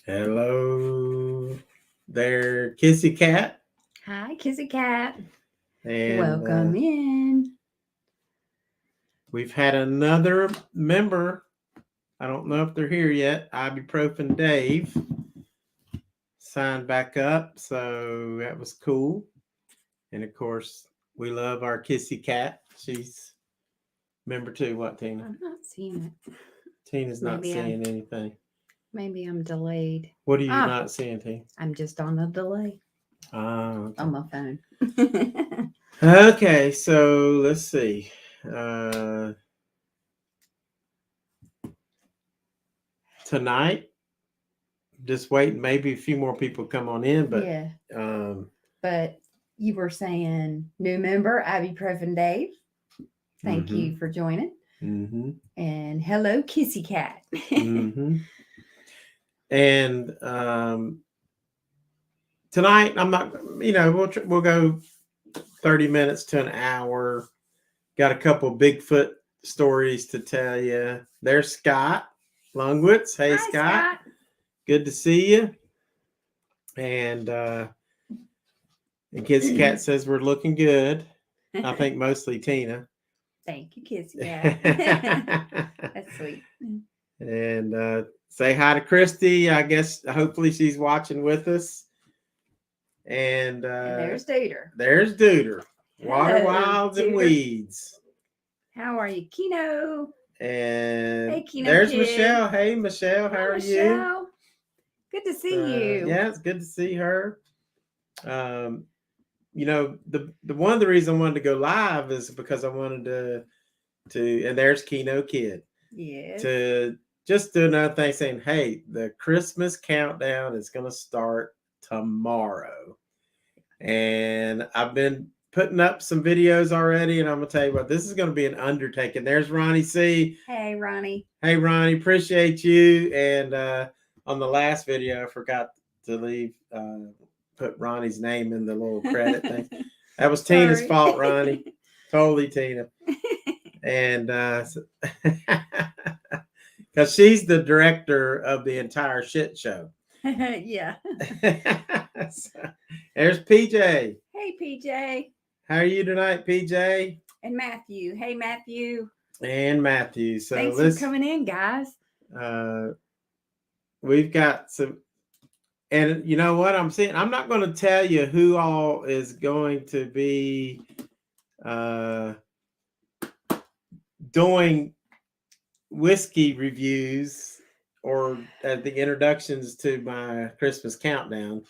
Hello there, Kissy Cat. Hi, Kissy Cat. And Welcome in. we've had another member. I don't know if they're here yet. Ibuprofen Dave signed back up. So that was cool. And of course, we love our Kissy Cat. She's member two. What, Tina? I'm not seeing it. Tina's not Maybe seeing anything. maybe I'm delayed. What are you Ah, not seeing, Tina? I'm just on a delay Okay. on my phone. Okay, so let's see. Uh, Tonight, just waiting. Maybe a few more people come on in, but Yeah, um, but you were saying new member Ibuprofen Dave. Thank mm-hmm, you for joining. mm-hmm, And hello, Kissy Cat. mm-hmm. And tonight, I'm not. We'll go 30 minutes to an hour. Got a couple Bigfoot stories to tell you. There's Scott Lungwitz. Hey, Hi, Scott. Scott. Good to see you. And Kissy Cat says we're looking good. I think mostly Tina. Thank you, Kissy Cat. That's sweet. And say hi to Christy. I guess hopefully she's watching with us. And And there's Duder. there's Duder. Water Hello, Wilds and Duder. Weeds. How are you, Kino? And Hey, Kino there's Kid. Michelle. Hey, Michelle. How Hi, are you? Michelle. Good to see you. Yeah, it's good to see her. Um, the one of the reasons I wanted to go live is because I wanted to and there's Kino Kid. Yes. To just do another thing saying, hey, the Christmas countdown is going to start tomorrow. And I've been putting up some videos already, and I'm going to tell you what, this is going to be an undertaking. There's Ronnie C. Hey, Ronnie. Hey, Ronnie, appreciate you. And on the last video, I forgot to put Ronnie's name in the little credit thing. That was Tina's fault, Ronnie. Totally Tina. And because she's the director of the entire shit show. Yeah. So, there's PJ. Hey, PJ. How are you tonight, PJ? And Matthew. Hey, Matthew. And Matthew. So thanks for coming in, guys. We've got some, and you know what I'm saying? I'm not going to tell you who all is going to be doing whiskey reviews or the introductions to my Christmas countdown.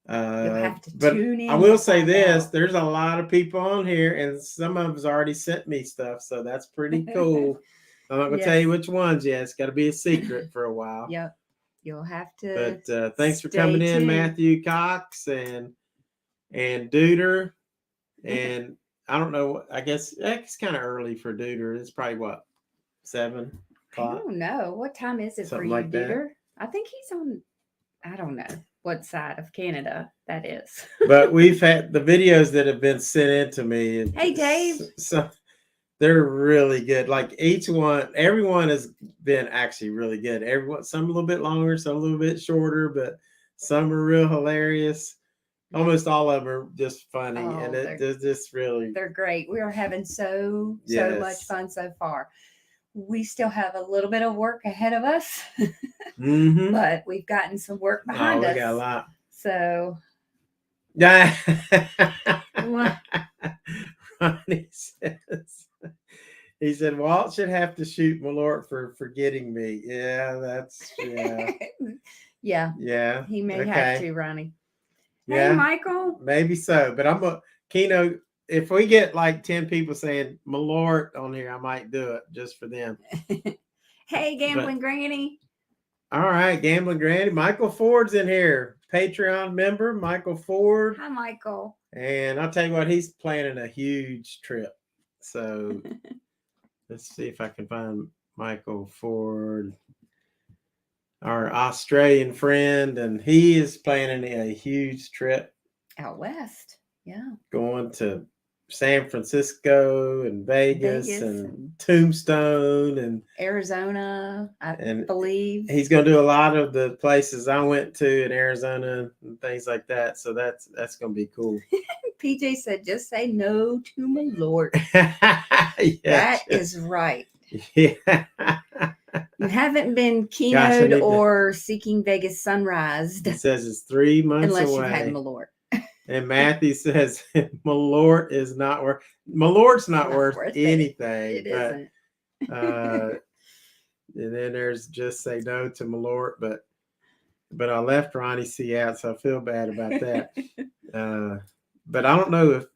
You'll have to but tune in. I will say find this: out. there's a lot of people on here, and some of them's already sent me stuff, so that's pretty cool. I'm not gonna tell you which ones yet. It's got to be a secret for a while. Yep, you'll have to. But thanks for coming in, tuned. Matthew Cox and Duder, and I don't know. I guess it's kind of early for Duder. It's probably what 7 I o'clock. don't know. What time is it Something for you, like that. Duder? I think he's on. I don't know what side of Canada that is. But we've had the videos that have been sent in to me. Hey, Dave. So they're really good. Like everyone has been actually really good. Everyone, some a little bit longer, some a little bit shorter, but some are real hilarious. Almost all of them are just funny, and they're just really. They're great. We are having so much fun so far. We still have a little bit of work ahead of us, Mm-hmm. but we've gotten some work behind us. We got a lot. So, yeah. Ronnie says, he said, Walt should have to shoot Malort for forgetting me. Yeah, that's, yeah. Yeah. He may have to, Ronnie. Yeah. Hey, Michael. Maybe so, but Kino, if we get like 10 people saying Malort on here, I might do it just for them. Hey, Gambling Granny. All right, Gambling Granny. Michael Ford's in here. Patreon member, Michael Ford. Hi, Michael. And I'll tell you what, he's planning a huge trip. So let's see if I can find Michael Ford, our Australian friend, and he is planning a huge trip out west. Yeah. Going to San Francisco and Vegas, Vegas and and Tombstone and Arizona, I and believe. he's going to do a lot of the places I went to in Arizona and things like that. So that's going to be cool. PJ said, just say no to Malort. Yeah, That is right. yeah. You haven't been Gosh, I keynote need to- or Seeking Vegas Sunrise He says it's 3 months unless away. you've had Malort. And Matthew says Malort is not worth. Malort's not worth it. anything. It but, isn't. And then there's just say no to Malort, but I left Ronnie C out, so I feel bad about that. But I don't know if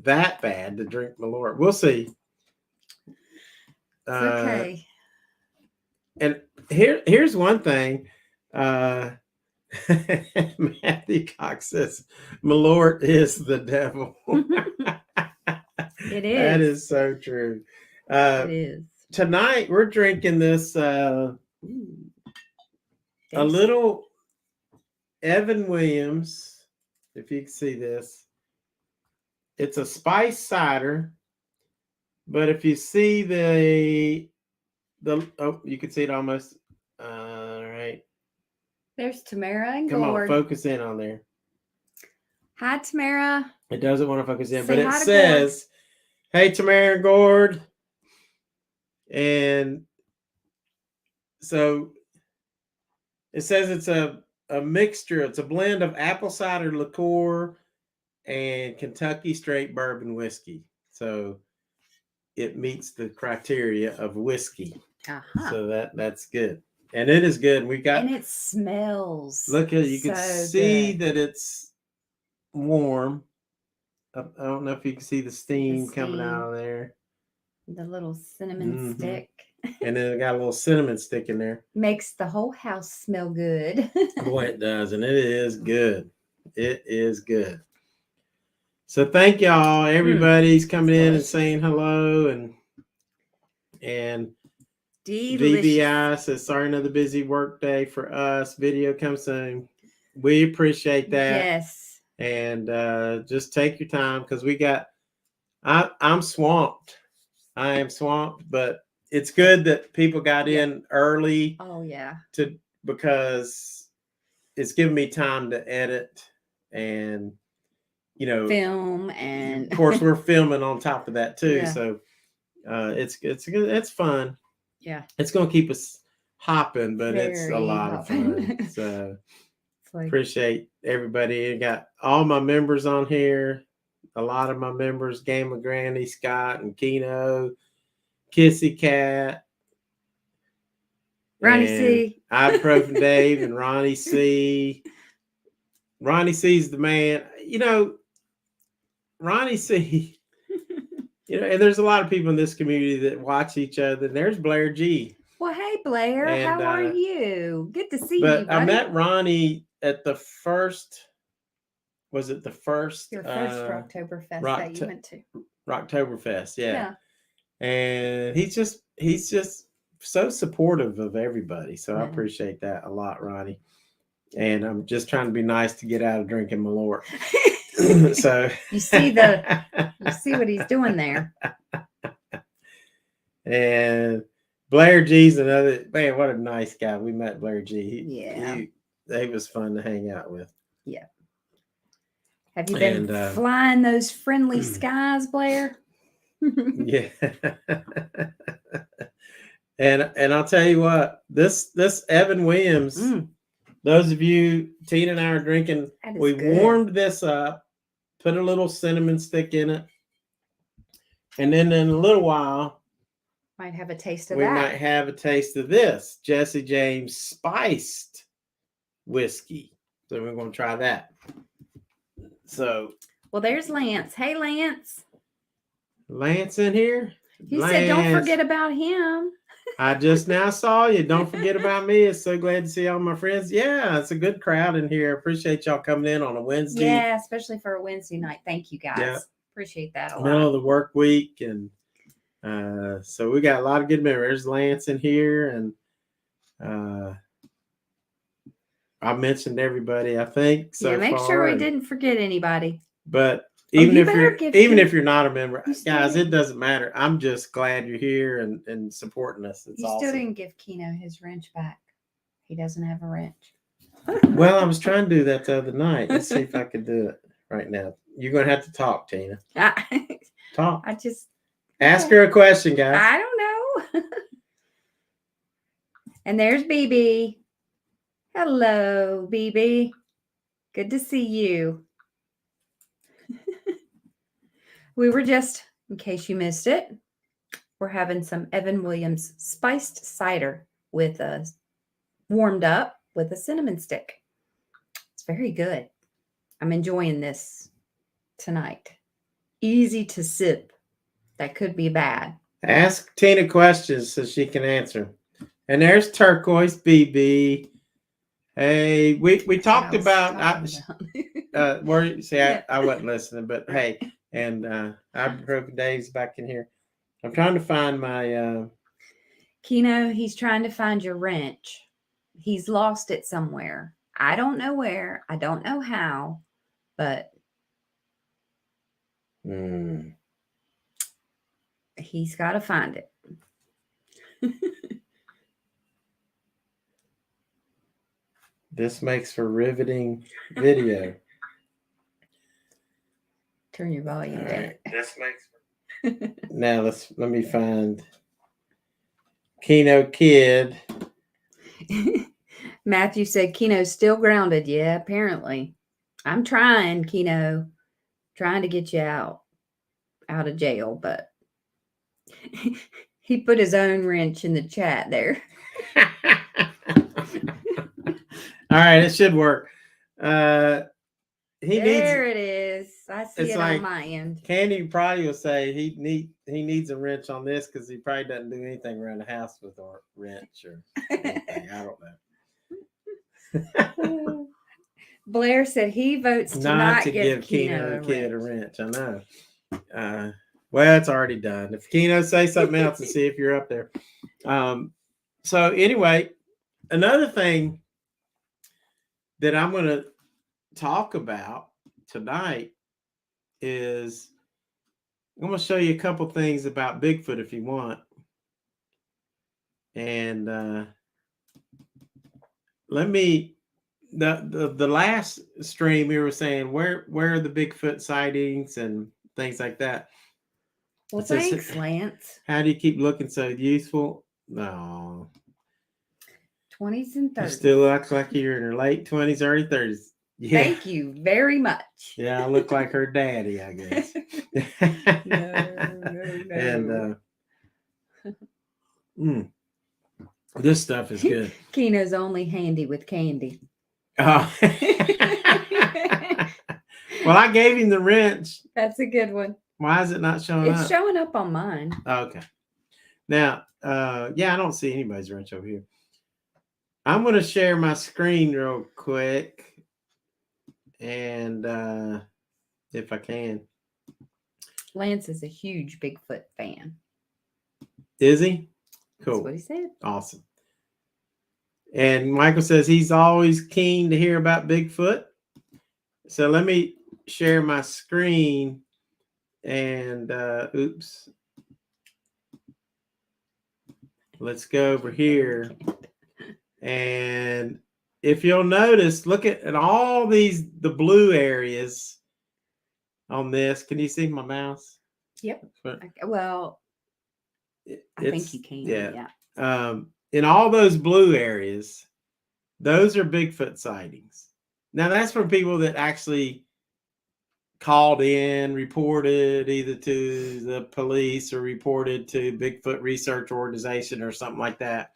that bad to drink Malort. We'll see. It's okay. And here's one thing. Matthew Cox says Malort is the devil. It is. That is so true. It is. Tonight we're drinking this a little Evan Williams. If you can see this, it's a spice cider. But if you see the you can see it almost. All right. There's Tamara and Come Gord. on, focus in on there. Hi, Tamara. It doesn't want to focus in, Say but it hi to says, "Hey, Tamara and Gord," and so it says it's a mixture. It's a blend of apple cider liqueur and Kentucky straight bourbon whiskey. So it meets the criteria of whiskey. So that's good. And it is good. We got, and it smells. Look at, you can see that it's warm. I don't know if you can see the steam coming out of there. The little cinnamon stick. And then it got a little cinnamon stick in there. Makes the whole house smell good. Boy, it does. And it is good. It is good. So thank y'all. Everybody's coming in and saying hello. And VBI says, sorry, another busy work day for us. Video comes soon. We appreciate that. Yes. And just take your time because I'm swamped. I am swamped, but it's good that people got in early. Oh, yeah. Because it's giving me time to edit and, film. And of course, we're filming on top of that too. Yeah. So it's fun. Yeah. It's going to keep us hopping, but it's a Very lot of fun. hopping. So appreciate everybody. I got all my members on here. A lot of my members, Game of Granny, Scott and Keno, Kissy Cat, Ronnie C, Ibuprofen Dave, and Ronnie C. Ronnie C's the man. Ronnie C. And there's a lot of people in this community that watch each other. And there's Blair G. Well, hey Blair, how are you? Good to see you. But buddy. I met Ronnie at the first. Was it the first? Your first Rocktoberfest that you went to. Rocktoberfest, yeah. And he's just so supportive of everybody. So I appreciate that a lot, Ronnie. And I'm just trying to be nice to get out of drinking Malort. So you see what he's doing there. And Blair G's another man. What a nice guy. We met Blair G. He was fun to hang out with. Yeah. Have you been flying those friendly skies, Blair? Yeah. And I'll tell you what, this Evan Williams, those of you, Tina and I are drinking, we warmed this up, put a little cinnamon stick in it, and then in a little while, might have a taste of we might have a taste of this Jesse James spiced whiskey. So we're going to try that. So, well, there's Lance. Hey, Lance. Lance in here. He said, "Don't forget about him." I just now saw you. Don't forget about me. It's so glad to see all my friends. Yeah, it's a good crowd in here. Appreciate y'all coming in on a Wednesday. Yeah, especially for a Wednesday night. Thank you guys. Yeah. Appreciate that a lot. Middle of the work week, and so we got a lot of good members. Lance in here, and I mentioned everybody, I think. So make sure we didn't forget anybody. But even you if better you're give even Tina- if you're not a member, You still guys, didn't- it doesn't matter. I'm just glad you're here and supporting us. It's You still awesome. didn't give Keno his wrench back. He doesn't have a wrench. Well, I was trying to do that the other night. Let's see if I can do it right now. You're gonna have to talk, Tina. Talk. I just Ask her a question, guys. I don't know. And there's BB. Hello, BB. Good to see you. We were just, in case you missed it, we're having some Evan Williams spiced cider with a warmed up with a cinnamon stick. It's very good. I'm enjoying this tonight. Easy to sip. That could be bad. Ask Tina questions so she can answer. And there's Turquoise BB. Hey, we talked about where you say Yeah. I wasn't listening, but hey, and ibuprofen Dave's back in here. I'm trying to find my Keno, he's trying to find your wrench. He's lost it somewhere. I don't know where. I don't know how, but he's got to find it. This makes for riveting video. Turn your volume down. Right. This makes now let me find Keno Kid. Matthew said Keno's still grounded. Yeah, apparently. I'm trying, Keno. Trying to get you out of jail, but he put his own wrench in the chat there. All right, it should work. There it is. I see it's it like on my end. Candy probably will say he needs a wrench on this because he probably doesn't do anything around the house with a wrench or anything. I don't know. Blair said he votes to not to give Keno the Kid a wrench. I know. Well, it's already done. If Keno say something else and see if you're up there. So anyway, another thing that I'm going to talk about tonight is I'm going to show you a couple things about Bigfoot if you want. And let me the last stream we were saying where are the Bigfoot sightings and things like that. Well, thanks, Lance. How do you keep looking so youthful? No. 20s and 30s. You still look like you're in your late 20s, early 30s. Yeah. Thank you very much. Yeah, I look like her daddy, I guess. No. And this stuff is good. Keno's only handy with candy. Oh. Well, I gave him the wrench. That's a good one. Why is it not showing up? It's showing up on mine. Okay. Now, yeah, I don't see anybody's wrench over here. I'm going to share my screen real quick. And if I can. Lance is a huge Bigfoot fan. Is he? Cool. That's what he said. Awesome. And Michael says he's always keen to hear about Bigfoot. So let me share my screen and oops. Let's go over here. And if you'll notice, look at all the blue areas on this. Can you see my mouse? Yep. Well, I think you can. Yeah. In all those blue areas, those are Bigfoot sightings. Now that's from people that actually called in, reported either to the police or reported to Bigfoot Research Organization or something like that.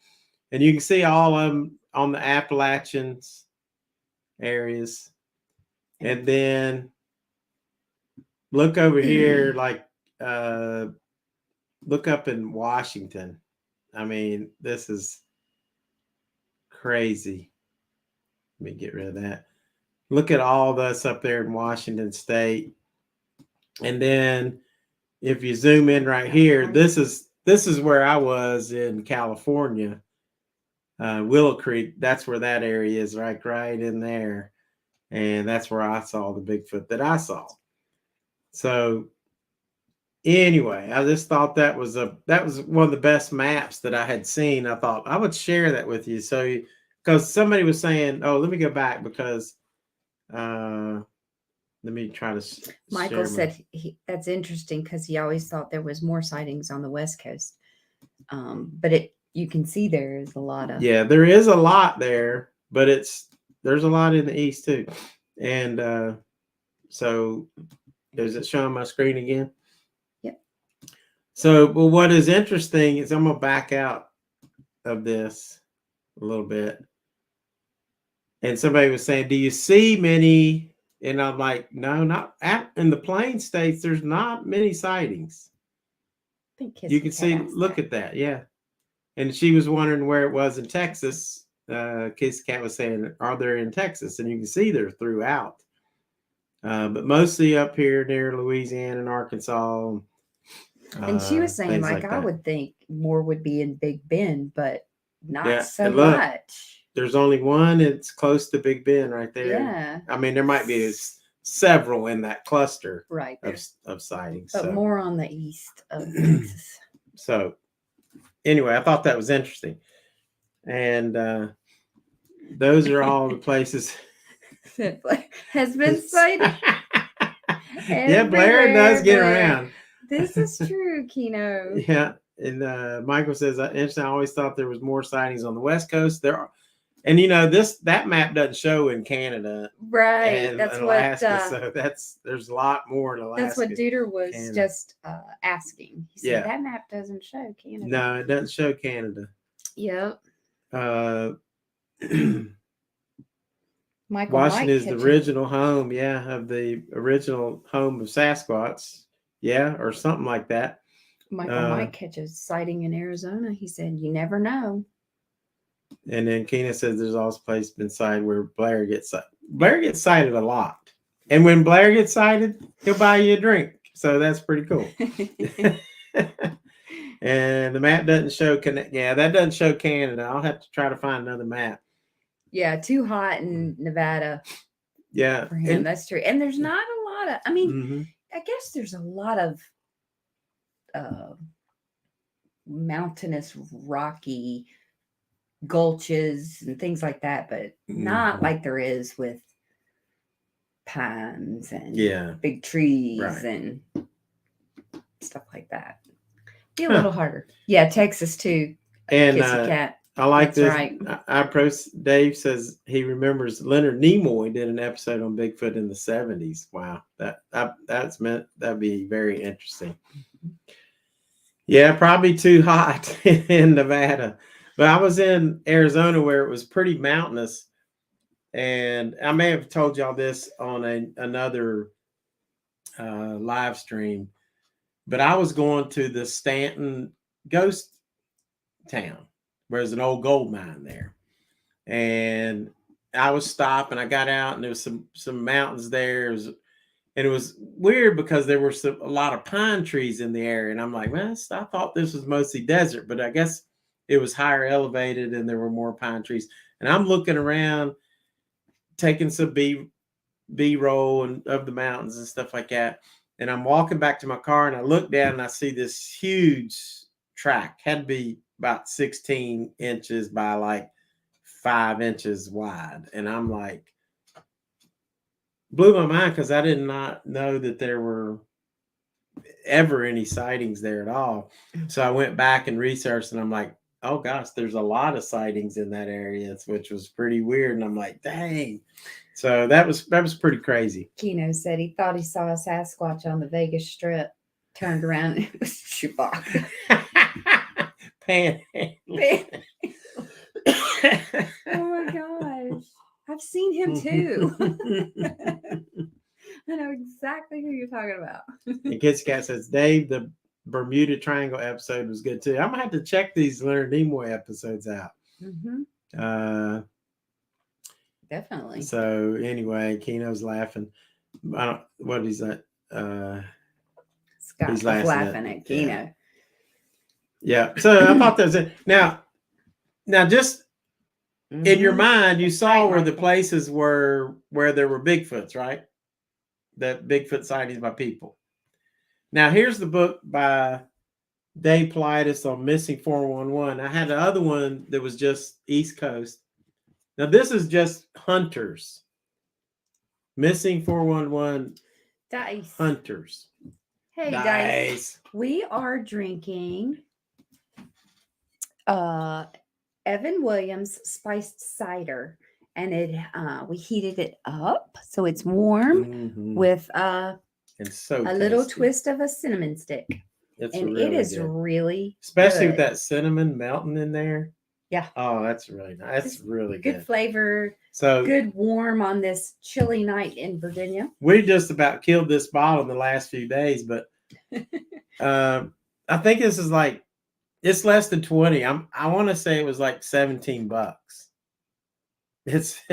And you can see all of them on the Appalachians areas. And then look over here, like look up in Washington. I mean, this is crazy. Let me get rid of that. Look at all this up there in Washington State. And then if you zoom in right here, this is where I was in California. Willow Creek, that's where that area is, right in there. And that's where I saw the Bigfoot that I saw. So anyway, I just thought that was one of the best maps that I had seen. I thought I would share that with you. So because somebody was saying, oh, let me go back because let me try to Michael share said that's interesting because he always thought there was more sightings on the West Coast. But you can see there is a lot of. Yeah, there is a lot there, but there's a lot in the East too. And so is it showing my screen again? Yep. So, well, what is interesting is I'm going to back out of this a little bit. And somebody was saying, do you see many? And I'm like, no, not in the Plain States. There's not many sightings. I think You can see, look at that. Yeah. And she was wondering where it was in Texas. Kiss Cat was saying, are there in Texas? And you can see they're throughout. But mostly up here near Louisiana and Arkansas. And she was saying, like I that. would think more would be in Big Bend, but not Yeah, so and look, much. There's only one. It's close to Big Bend right there. Yeah. I mean, there might be several in that cluster right of sightings. But so. More on the east of Texas. So anyway, I thought that was interesting. And those are all the places. Has been sighted. Yeah, Blair does get around. This is true, Keno. Yeah. And Michael says, interesting. I always thought there was more sightings on the West Coast. There are, and that map doesn't show in Canada, right? And that's Alaska. So there's a lot more in Alaska. That's what Duder was just asking. He said that map doesn't show Canada. No, it doesn't show Canada. Yep. Michael Washington is the original home, of the original home of Sasquatch, or something like that. Michael Mike catches sighting in Arizona. He said, "You never know." And then Keena says there's also a place been sighted where Blair gets sighted. Blair gets sighted a lot, and when Blair gets sighted, he'll buy you a drink. So that's pretty cool. And the map doesn't show that doesn't show Canada. I'll have to try to find another map. Yeah, too hot in Nevada. Yeah, for him, that's true. And there's not a lot of. I mean, I guess there's a lot of mountainous, rocky gulches and things like that, but not like there is with pines and big trees and stuff like that. Be a little harder. Yeah, Texas too. And Kissy Cat. I like this. Right. Dave says he remembers Leonard Nimoy did an episode on Bigfoot in the 70s. Wow, that's meant that'd be very interesting. Yeah, probably too hot in Nevada, but I was in Arizona where it was pretty mountainous, and I may have told y'all this on another live stream, but I was going to the Stanton Ghost Town. There's an old gold mine there, and I was stopping. I got out, and there was some mountains there. And it was weird because there were a lot of pine trees in the area, and I'm like, man, I thought this was mostly desert, but I guess it was higher elevated, and there were more pine trees. And I'm looking around, taking some B-roll and of the mountains and stuff like that. And I'm walking back to my car, and I look down, and I see this huge track, had to be about 16 inches by like 5 inches wide. And I'm like, blew my mind because I did not know that there were ever any sightings there at all. So I went back and researched, and I'm like, oh gosh, there's a lot of sightings in that area, which was pretty weird. And I'm like, dang. So that was pretty crazy. Keno said he thought he saw a Sasquatch on the Vegas Strip. Turned around, and it was Chewbacca. Oh my gosh. I've seen him too. I know exactly who you're talking about. And Kitsy Cat says, Dave, the Bermuda Triangle episode was good too. I'm gonna have to check these Leonard Nimoy episodes out. Definitely. So anyway, Keno's laughing. What is that? Scott was laughing at Keno. Yeah. So I thought that was it. Now just in your mind, you saw where the places were where there were Bigfoots, right? That Bigfoot sightings by people. Now, here's the book by Dave Politis on Missing 411. I had the other one that was just East Coast. Now, this is just hunters. Missing 411 Dice. hunters. Hey, Dice. We are drinking Evan Williams spiced cider, and it we heated it up so it's warm Mhm. with It's so a little tasty. twist of a cinnamon stick. It's And really it is good. really Especially with good. that cinnamon melting in there. Yeah. Oh, that's really nice. That's Just really good good. flavor, So good warm on this chilly night in Virginia. we just about killed this bottle in the last few days, but I think this is like it's less than 20. I want to say it was like $17. It's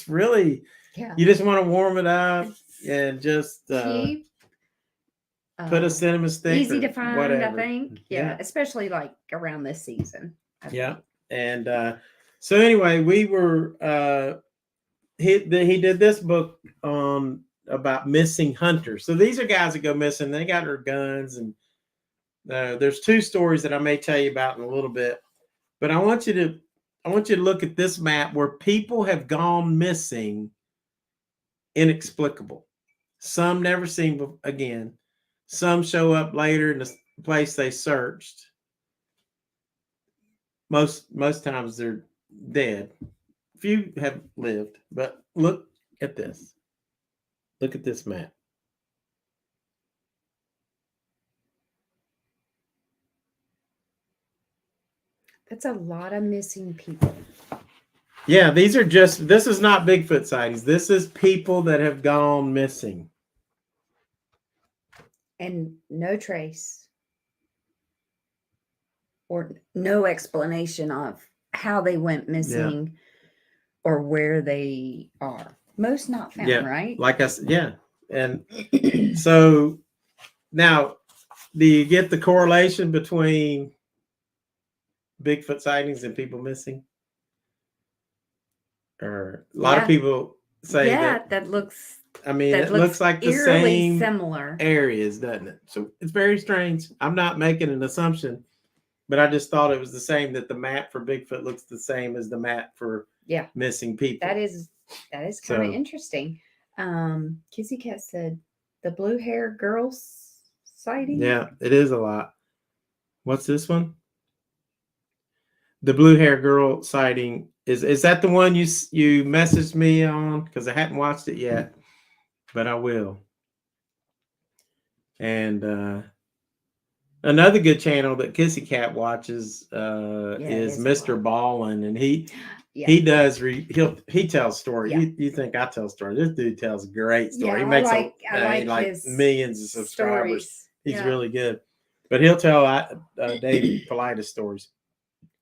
really Yeah. you just want to warm it up and just Cheap. put a cinnamon stick. Easy or to find, whatever. I think. Yeah, especially like around this season. Yeah. And so anyway, we were he did this book about missing hunters. So these are guys that go missing. They got their guns, and there's two stories that I may tell you about in a little bit. But I want you to look at this map where people have gone missing, inexplicable. Some never seen again. Some show up later in the place they searched. Most times they're dead. Few have lived, but look at this. Look at this map. That's a lot of missing people. Yeah, this is not Bigfoot sightings. This is people that have gone missing. And no trace or no explanation of how they went missing or where they are. Most not found, right? Like I said, yeah. And so now, do you get the correlation between Bigfoot sightings and people missing? Or a lot of people say that looks. I mean, it looks like the same similar areas, doesn't it? So it's very strange. I'm not making an assumption, but I just thought it was the same, that the map for Bigfoot looks the same as the map for missing people. That is kind of interesting. Kizzy Cat said the blue hair girl sighting. Yeah, it is a lot. What's this one? The blue hair girl sighting is that the one you messaged me on? Because I hadn't watched it yet, but I will. And another good channel that Kissy Cat watches is Mr. Ballin, and he does he tells stories. He think I tell stories. This dude tells a great story. He makes I like his millions of subscribers. Stories. He's really good, but he'll tell Dave Politis stories.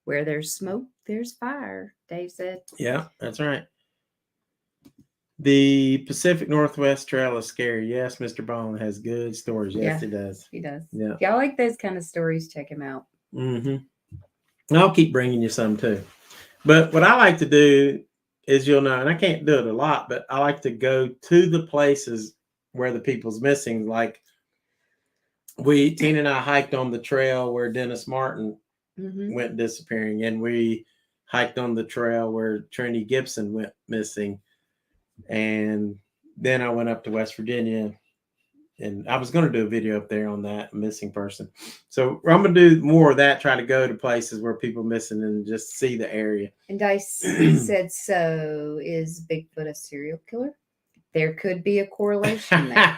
Where there's smoke, there's fire, Dave said. Yeah, that's right. The Pacific Northwest Trail is scary. Yes, Mr. Ballin has good stories. Yes, he does. He does. Yeah. If y'all like those kind of stories, check him out. Mm-hmm. I'll keep bringing you some too. But what I like to do is, you'll know, and I can't do it a lot, but I like to go to the places where the people's missing. Like Tina and I hiked on the trail where Dennis Martin went disappearing, and we hiked on the trail where Trinity Gibson went missing. And then I went up to West Virginia, and I was going to do a video up there on that missing person. So I'm going to do more of that, try to go to places where people missing and just see the area. And Dice said, so is Bigfoot a serial killer? There could be a correlation there.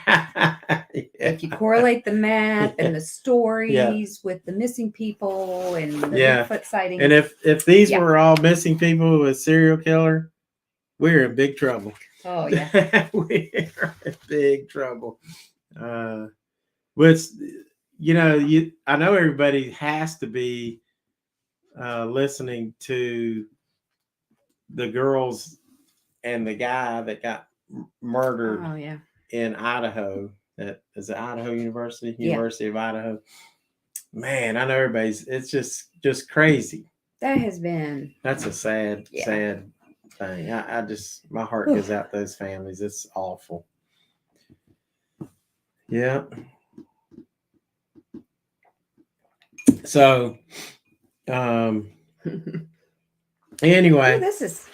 If you correlate the map and the stories with the missing people and the Bigfoot sighting. And if these were all missing people with serial killer, we're in big trouble. Oh, yeah. We're in big trouble. Which, I know everybody has to be listening to the girls and the guy that got murdered in Idaho. That is the Idaho University of Idaho. Man, I know it's just crazy. That's a sad thing. I just, my heart goes out to those families. It's awful. Yeah. So, Ooh, anyway, this is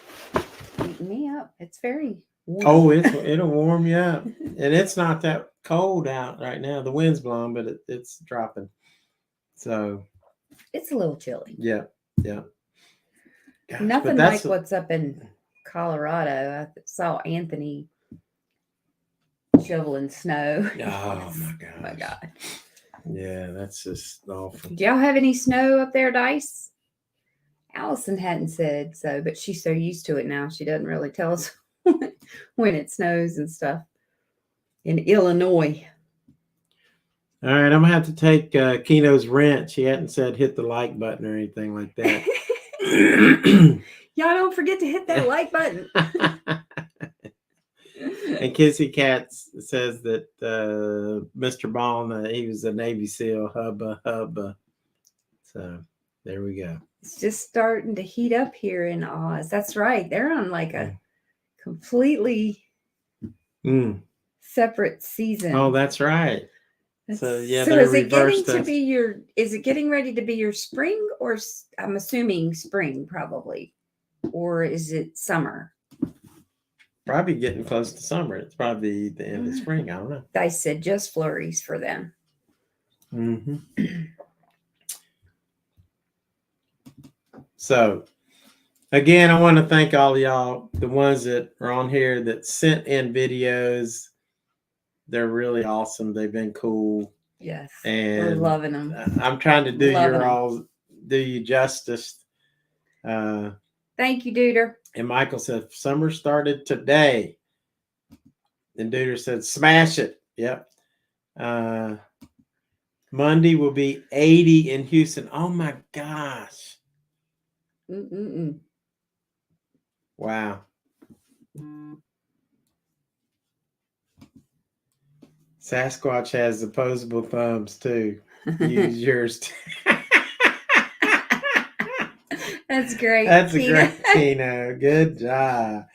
heating me up. It's very warm. oh, it'll warm you up, and it's not that cold out right now. The wind's blowing, but it's dropping. So, It's a little chilly. yeah. Gosh, but Nothing that's like what's up in Colorado. I saw Anthony shoveling snow. Oh my Oh my gosh. God. Yeah, that's just awful. Do y'all have any snow up there, Dice? Allison hadn't said so, but she's so used to it now. She doesn't really tell us when it snows and stuff in Illinois. All right, I'm gonna have to take Keno's wrench. He hadn't said hit the like button or anything like that. Y'all don't forget to hit that like button. And Kissy Cat says that Mr. Ball, he was a Navy SEAL. Hubba. So there we go. It's just starting to heat up here in Oz. That's right. They're on like a completely separate season. Oh, that's right. So yeah, so they're is it getting reversed to us. be your? Is it getting ready to be your spring, or I'm assuming spring probably, or is it summer? Probably getting close to summer. It's probably the end of spring. I don't know. I said just flurries for them. Mm-hmm. So, again, I want to thank all of y'all, the ones that are on here that sent in videos. They're really awesome. They've been cool. Yes, And we're loving them. I'm trying to do Loving do you justice. Thank you, Duder. And Michael said summer started today. And Duder said smash it. Yep. Monday will be 80 in Houston. Oh my gosh. Wow. Sasquatch has opposable thumbs too. Use yours. That's great. That's Tina. a great Tina. Good job.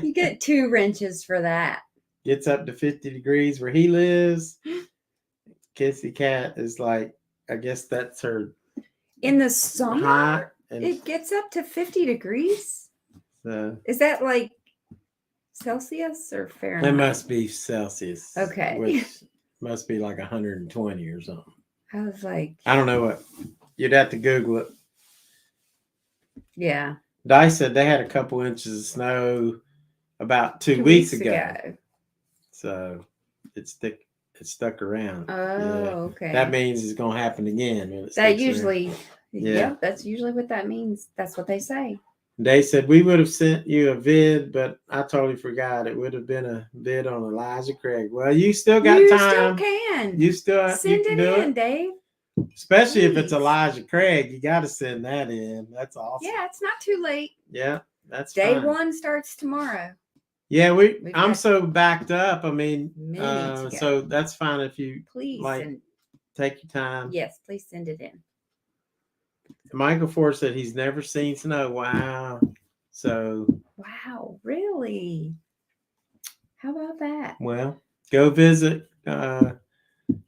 You get 2 wrenches for that. Gets up to 50 degrees where he lives. Kissy Cat is like, I guess that's her. In the summer, hot and it gets up to 50 degrees. so Is that like Celsius or Fahrenheit? it must be Celsius. Okay. Which must be like 120 or something. I was like, I don't know what. You'd have to Google it. yeah. Dice said they had a couple inches of snow about 2 weeks ago. So it's stuck around. Oh, okay. That means it's gonna happen again. When it That sticks usually, around. yeah, that's usually what that means. That's what they say. They said we would have sent you a vid, but I totally forgot. It would have been a vid on Elijah Craig. Well, you still got You time. still can. You still Send you can it do in, it. Dave. Especially if it's Please. Elijah Craig, you got to send that in. That's awesome. Yeah, it's not too late. Yeah, that's Day fine. 1 starts tomorrow. Yeah, We've I'm got so backed up. I mean, many to go. so that's fine if you Please like send. take your time. Yes, please send it in. Michael Ford said he's never seen snow. Wow. So Wow, really? How about that? well, go visit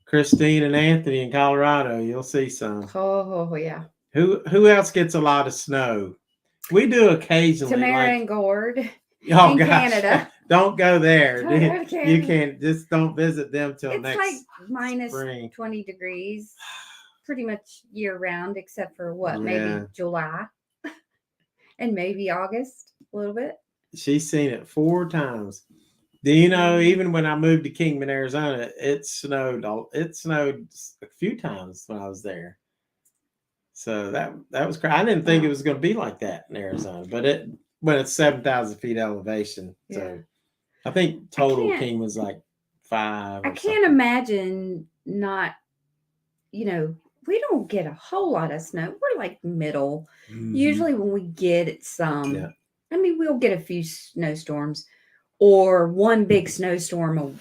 Christine and Anthony in Colorado. You'll see some. Oh yeah. Who else gets a lot of snow? We do occasionally. Tamara like, and Gord oh in gosh, Canada. don't go there. Don't go to You Canada. can't just don't visit them till It's next like minus spring. 20 degrees pretty much year round, except for what? Yeah. Maybe July and maybe August a little bit. She's seen it 4 times. Do you know, even when I moved to Kingman, Arizona, it snowed a few times when I was there. So that was crazy. I didn't think it was going to be like that in Arizona, but when it's 7,000 feet elevation. Yeah. So I think total can't- King was like 5. I can't imagine not, we don't get a whole lot of snow. We're like middle. Mhm. Usually when we get it some, Yeah. I mean, we'll get a few snowstorms or one big snowstorm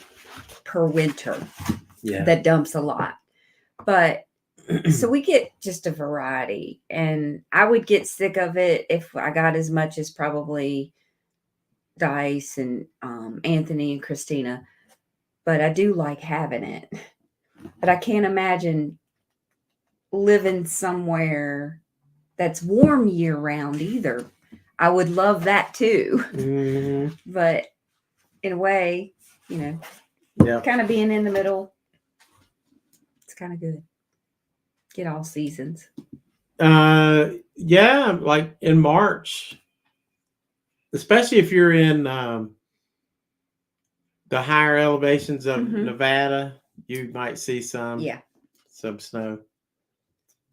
per winter Yeah. that dumps a lot. But so we get just a variety, and I would get sick of it if I got as much as probably Dice and Anthony and Christina. But I do like having it. But I can't imagine living somewhere that's warm year round either. I would love that too. Mhm. But in a way, you know, Yeah. kind of being in the middle, it's kind of good. Get all seasons. Yeah, like in March, especially if you're in the higher elevations of Mhm. Nevada, you might see some Yeah, snow.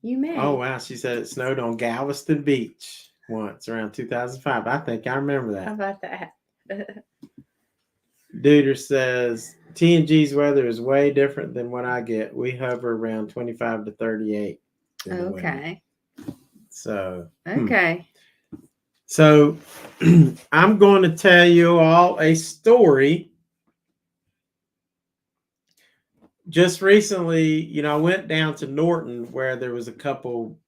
you may. Oh wow, she said it snowed on Galveston Beach once around 2005. I think I remember How that. about that? Duder says TNG's weather is way different than what I get. We hover around 25 to 38 in the winter. Okay. So Okay. So I'm going to tell you all a story. Just recently, I went down to Norton where there was a couple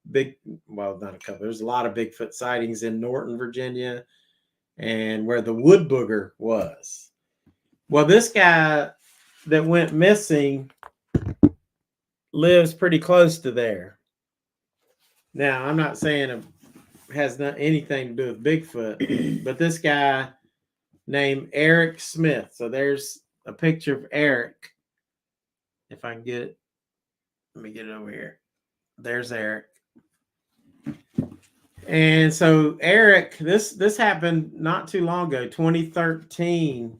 well, not a couple, there's a lot of Bigfoot sightings in Norton, Virginia, and where the wood booger was. Well, this guy that went missing lives pretty close to there. Now, I'm not saying it has not anything to do with Bigfoot, but this guy named Eric Smith. So there's a picture of Eric. If I can get it, let me get it over here. There's Eric. And so Eric, this happened not too long ago, 2013.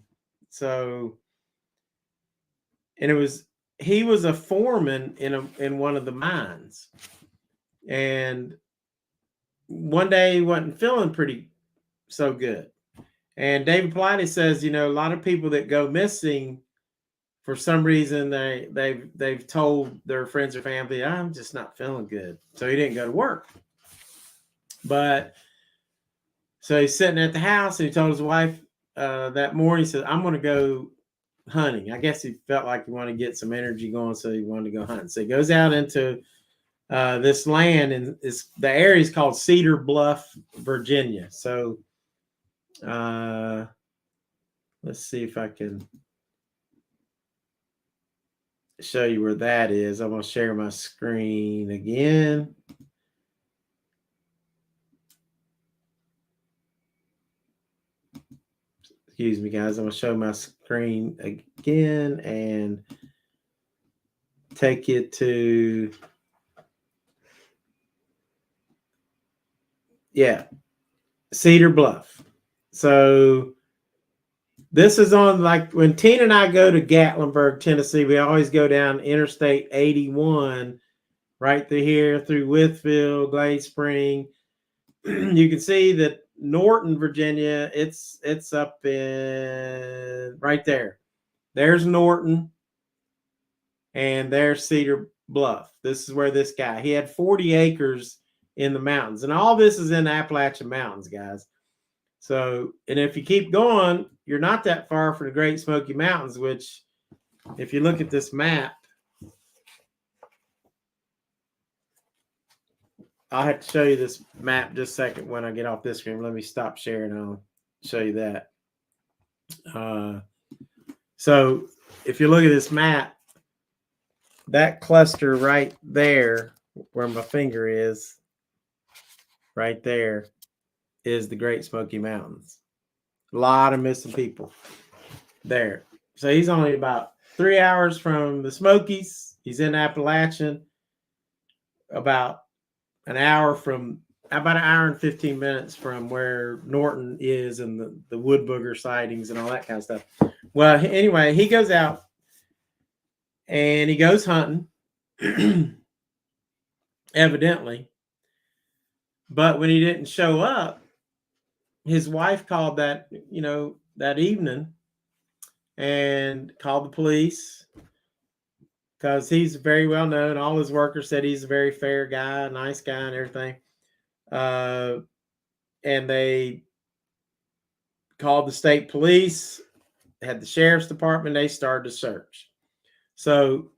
So, and he was a foreman in one of the mines. And one day he wasn't feeling pretty so good. And David Pilates says, a lot of people that go missing, for some reason they've told their friends or family, I'm just not feeling good. So he didn't go to work. But so he's sitting at the house and he told his wife that morning, he said, I'm going to go hunting. I guess he felt like he wanted to get some energy going, so he wanted to go hunting. So he goes out into this land, and the area is called Cedar Bluff, Virginia. So let's see if I can show you where that is. I'm going to share my screen again. Excuse me, guys. I'm going to show my screen again and take you to, Cedar Bluff. So this is on, like, when Tina and I go to Gatlinburg, Tennessee, we always go down Interstate 81 right through here, through Withfield, Glade Spring. You can see that Norton, Virginia, it's up in right there. There's Norton, and there's Cedar Bluff. This is where this guy, he had 40 acres in the mountains, and all this is in the Appalachian Mountains, guys. So, and if you keep going, you're not that far from the Great Smoky Mountains, which, if you look at this map, I'll have to show you this map just a second when I get off this screen. Let me stop sharing and I'll show you that. So if you look at this map, that cluster right there, where my finger is, right there, is the Great Smoky Mountains. A lot of missing people there. So he's only about 3 hours from the Smokies. He's in Appalachian. About an hour and 15 minutes from where Norton is, and the wood booger sightings and all that kind of stuff. Well, anyway, he goes out and he goes hunting, evidently. But when he didn't show up, his wife called that evening and called the police, because he's very well known. All his workers said he's a very fair guy, nice guy, and everything. And they called the state police, had the sheriff's department. They started to search. So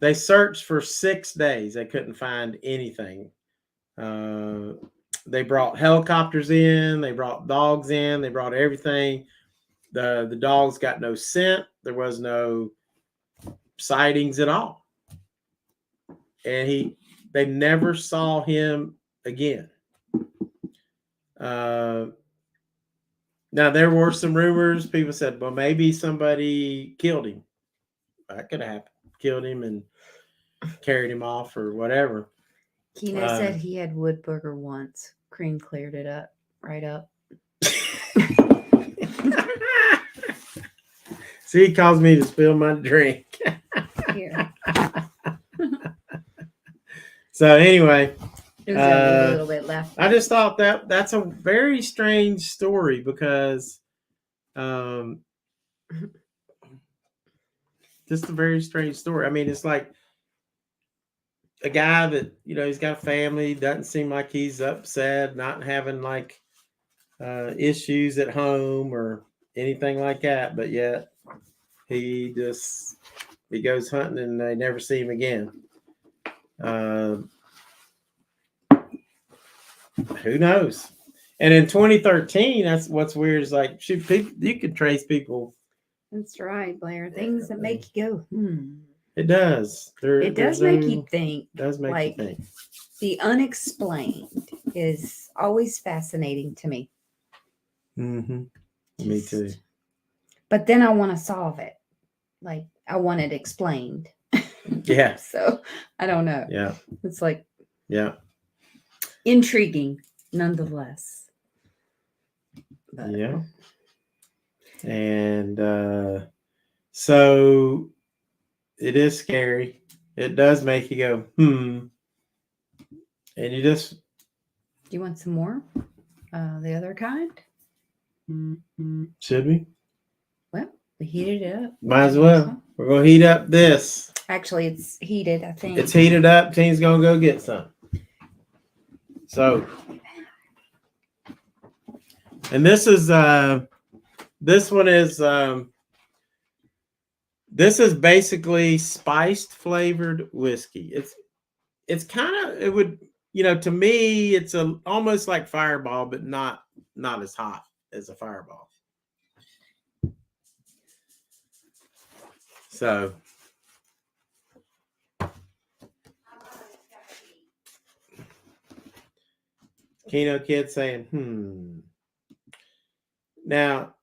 they searched for 6 days. They couldn't find anything. They brought helicopters in. They brought dogs in. They brought everything. The dogs got no scent. There was no sightings at all. and they never saw him again. Now there were some rumors. People said, well, maybe somebody killed him. That could have happened. Killed him and carried him off or whatever. Keno said he had Woodburger once. Cream cleared it up, right up. See, he calls me to spill my drink. Here. So anyway, There's a little bit left. I just thought that's a very strange story because, just a very strange story. I mean, it's like a guy that, he's got a family, doesn't seem like he's upset, not having like issues at home or anything like that, but yet he goes hunting and they never see him again. Who knows? And in 2013, that's what's weird is like, shoot, you could trace people. That's right, Blair. Things that make you go, It does. It does make you think. Does make you think. The unexplained is always fascinating to me. Mm-hmm. Me too. But then I want to solve it. Like, I want it explained. Yeah. So, I don't know. Yeah. It's like, yeah. Intriguing, nonetheless. But, yeah. And so it is scary. It does make you go, And you just. Do you want some more? The other kind? Should we? Well, we heated it up. Might as well. We're going to heat up this. Actually, it's heated, I think. It's heated up. Tina's going to go get some. So, and this is, this one is, this is basically spiced flavored whiskey. It's kind of, it would, to me, it's almost like Fireball, but not as hot as a Fireball. So, Keno Kid saying, Now,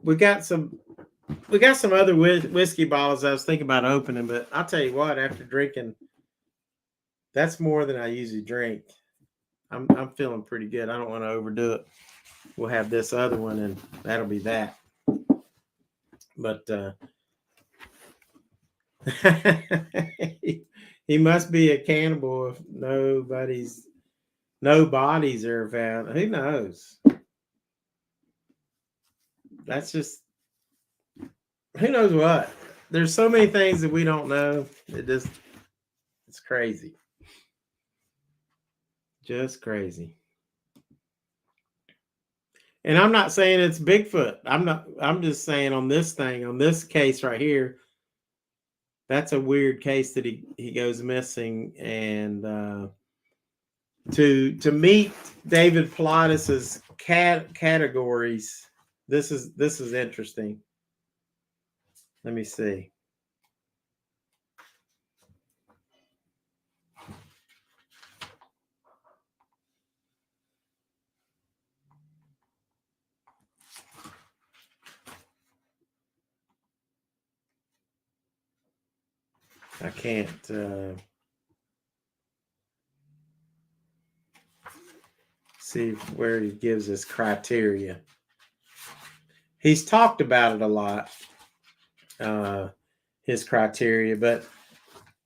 we got some other whiskey bottles I was thinking about opening, but I'll tell you what, after drinking, that's more than I usually drink. I'm feeling pretty good. I don't want to overdo it. We'll have this other one, and that'll be that. But he must be a cannibal if no bodies are found. Who knows? That's just, who knows what? There's so many things that we don't know. It's crazy. Just crazy. And I'm not saying it's Bigfoot. I'm just saying on this case right here, that's a weird case that he goes missing. And to meet David Pilatus's categories, this is interesting. Let me see. I can't see where he gives his criteria. He's talked about it a lot, his criteria, but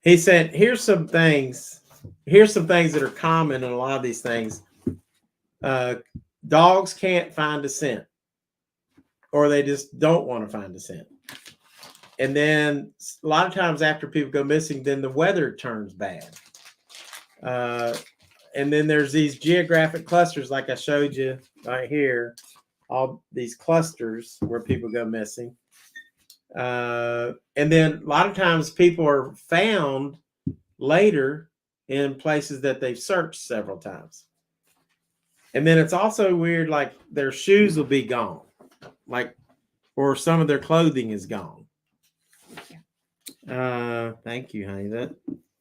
he said, here's some things that are common in a lot of these things. Dogs can't find a scent, or they just don't want to find a scent. And then a lot of times after people go missing, then the weather turns bad. And then there's these geographic clusters, like I showed you right here, all these clusters where people go missing. And then a lot of times people are found later in places that they've searched several times. And then it's also weird, like their shoes will be gone, or some of their clothing is gone. Thank you, honey.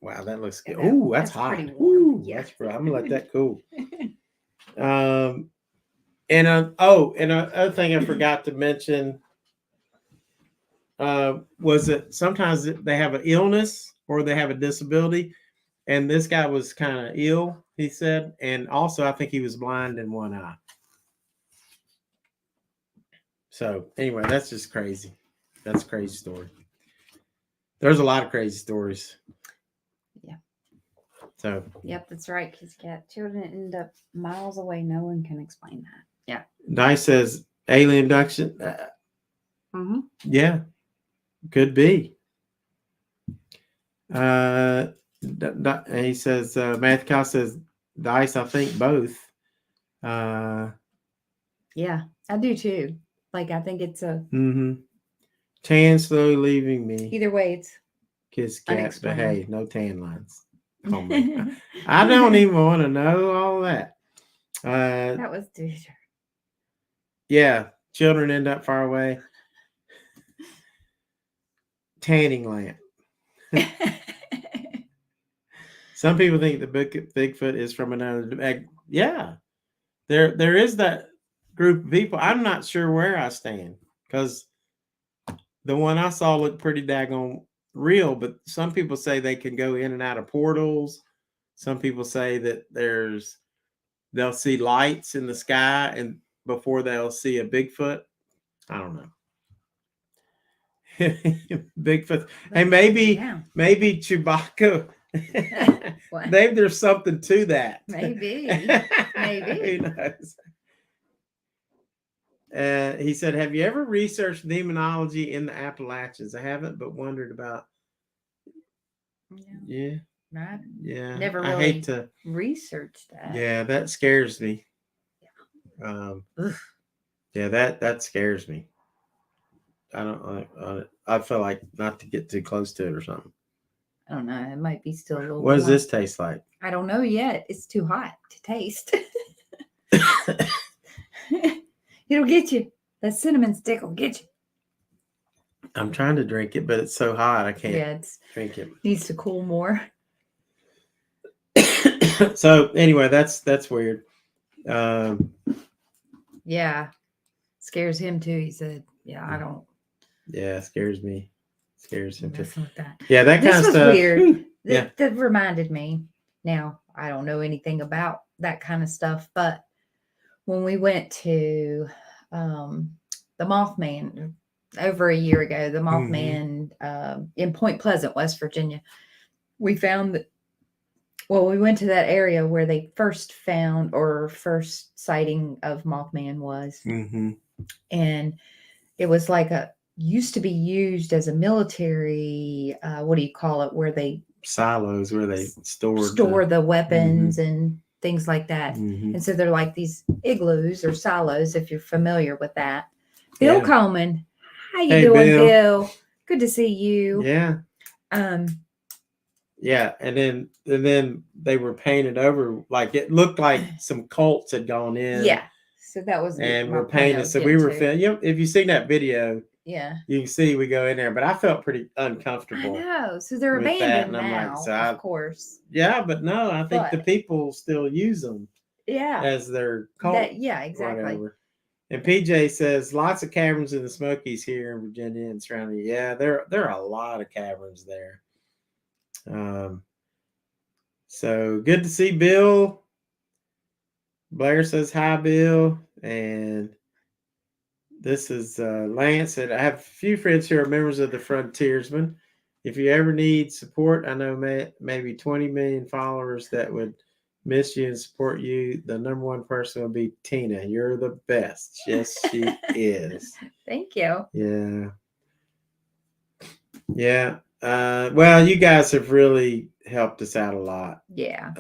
Wow, that looks Yeah, good. Oh, that's that's hot. pretty warm. Ooh, Yeah. I'm gonna let that cool. And another thing I forgot to mention was that sometimes they have an illness or they have a disability, and this guy was kind of ill, he said, and also I think he was blind in one eye. So anyway, that's just crazy. That's a crazy story. There's a lot of crazy stories. Yeah. So. Yep, that's right. Because children end up miles away. No one can explain that. Yeah. Dice says alien abduction. Yeah, could be. He says Matthew Cow says Dice. I think both. Yeah, I do too. Like I think it's a. Tan slowly leaving me. Either way, it's Kiss cat, but unexplained. hey, no tan lines. Oh my! I don't even want to know all that. That was dude. Yeah, children end up far away. Tanning lamp. Some people think the Bigfoot is from another. Yeah, there is that group of people. I'm not sure where I stand because the one I saw looked pretty daggone real, but some people say they can go in and out of portals. Some people say that they'll see lights in the sky and before they'll see a Bigfoot. I don't know. Bigfoot. Hey, maybe Chewbacca. Maybe there's something to that. Maybe. Who knows? He said, "Have you ever researched demonology in the Appalachians? I haven't, but wondered about." Yeah. Right. Yeah. Never really I hate to research that. Yeah, that scares me. Yeah, that scares me. I don't like. I feel like not to get too close to it or something. I don't know. It might be still a little. What does this taste like? I don't know yet. It's too hot to taste. It'll get you. That cinnamon stick will get you. I'm trying to drink it, but it's so hot I can't drink it. Needs to cool more. So anyway, that's weird. Yeah, scares him too. He said, "Yeah, I don't." Yeah, scares me. Scares him too. That. Yeah, that kind of stuff. Weird. That reminded me. Now I don't know anything about that kind of stuff, but when we went to the Mothman over a year ago, the Mothman in Point Pleasant, West Virginia, we found that. Well, we went to that area where they first sighting of Mothman was. And it was like used to be used as a military, what do you call it? Where they silos, where they store the weapons and things like that. And so they're like these igloos or silos, if you're familiar with that. Bill Coleman, how you doing, Bill? Good to see you. Yeah. Yeah, and then they were painted over, like it looked like some cults had gone in. Yeah, so that was and we're painted. So we were if you've seen that video, you can see we go in there. But I felt pretty uncomfortable. I know. So they're abandoned now, of course. Yeah, but no, I think the people still use them. Yeah, as their cult. Yeah, exactly. Whatever. And PJ says lots of caverns in the Smokies here in Virginia and surrounding. Yeah, there are a lot of caverns there. So good to see Bill. Blair says hi, Bill. And this is Lance said, I have a few friends who are members of the Frontiersmen. If you ever need support, I know maybe 20 million followers that would miss you and support you. The number one person will be Tina. You're the best. Yes, she is. Thank you. Yeah. Yeah. Well, you guys have really helped us out a lot. Yeah.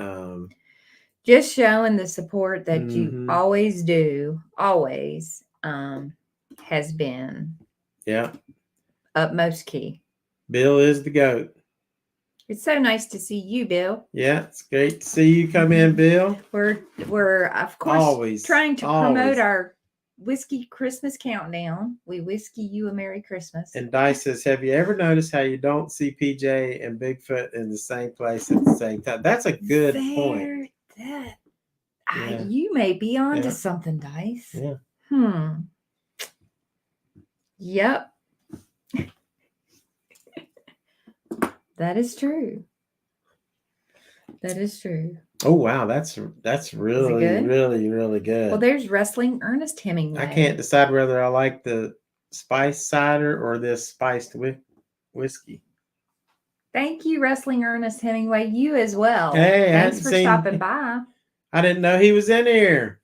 Just showing the support that you always do, always has been utmost key. Bill is the GOAT. It's so nice to see you, Bill. Yeah, it's great to see you come in, Bill. We're of course trying to promote our whiskey Christmas countdown. We whiskey you a Merry Christmas. And Dice says, have you ever noticed how you don't see PJ and Bigfoot in the same place at the same time? That's a good point. Yeah. You may be onto Yeah. something, Dice. Yeah. Yep. That is true. That is true. Oh wow, that's really good? really really good. Well, there's Wrestling Ernest Hemingway. I can't decide whether I like the spiced cider or this spiced whiskey. Thank you, Wrestling Ernest Hemingway. You as well. Hey, Thanks for stopping by. I didn't know he was in here.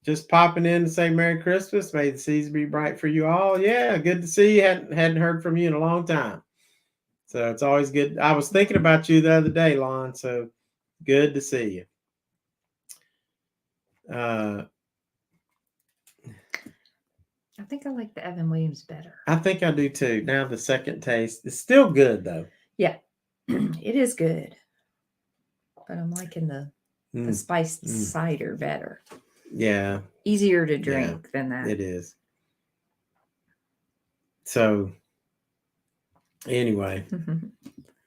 Just popping in to say Merry Christmas. May the season be bright for you all. Yeah, good to see you. Hadn't heard from you in a long time. So it's always good. I was thinking about you the other day, Lon. So good to see you. I think I like the Evan Williams better. I think I do too. Now the second taste is still good though. Yeah, it is good. But I'm liking the spiced cider better. Yeah. Easier to drink than that. It is. So anyway,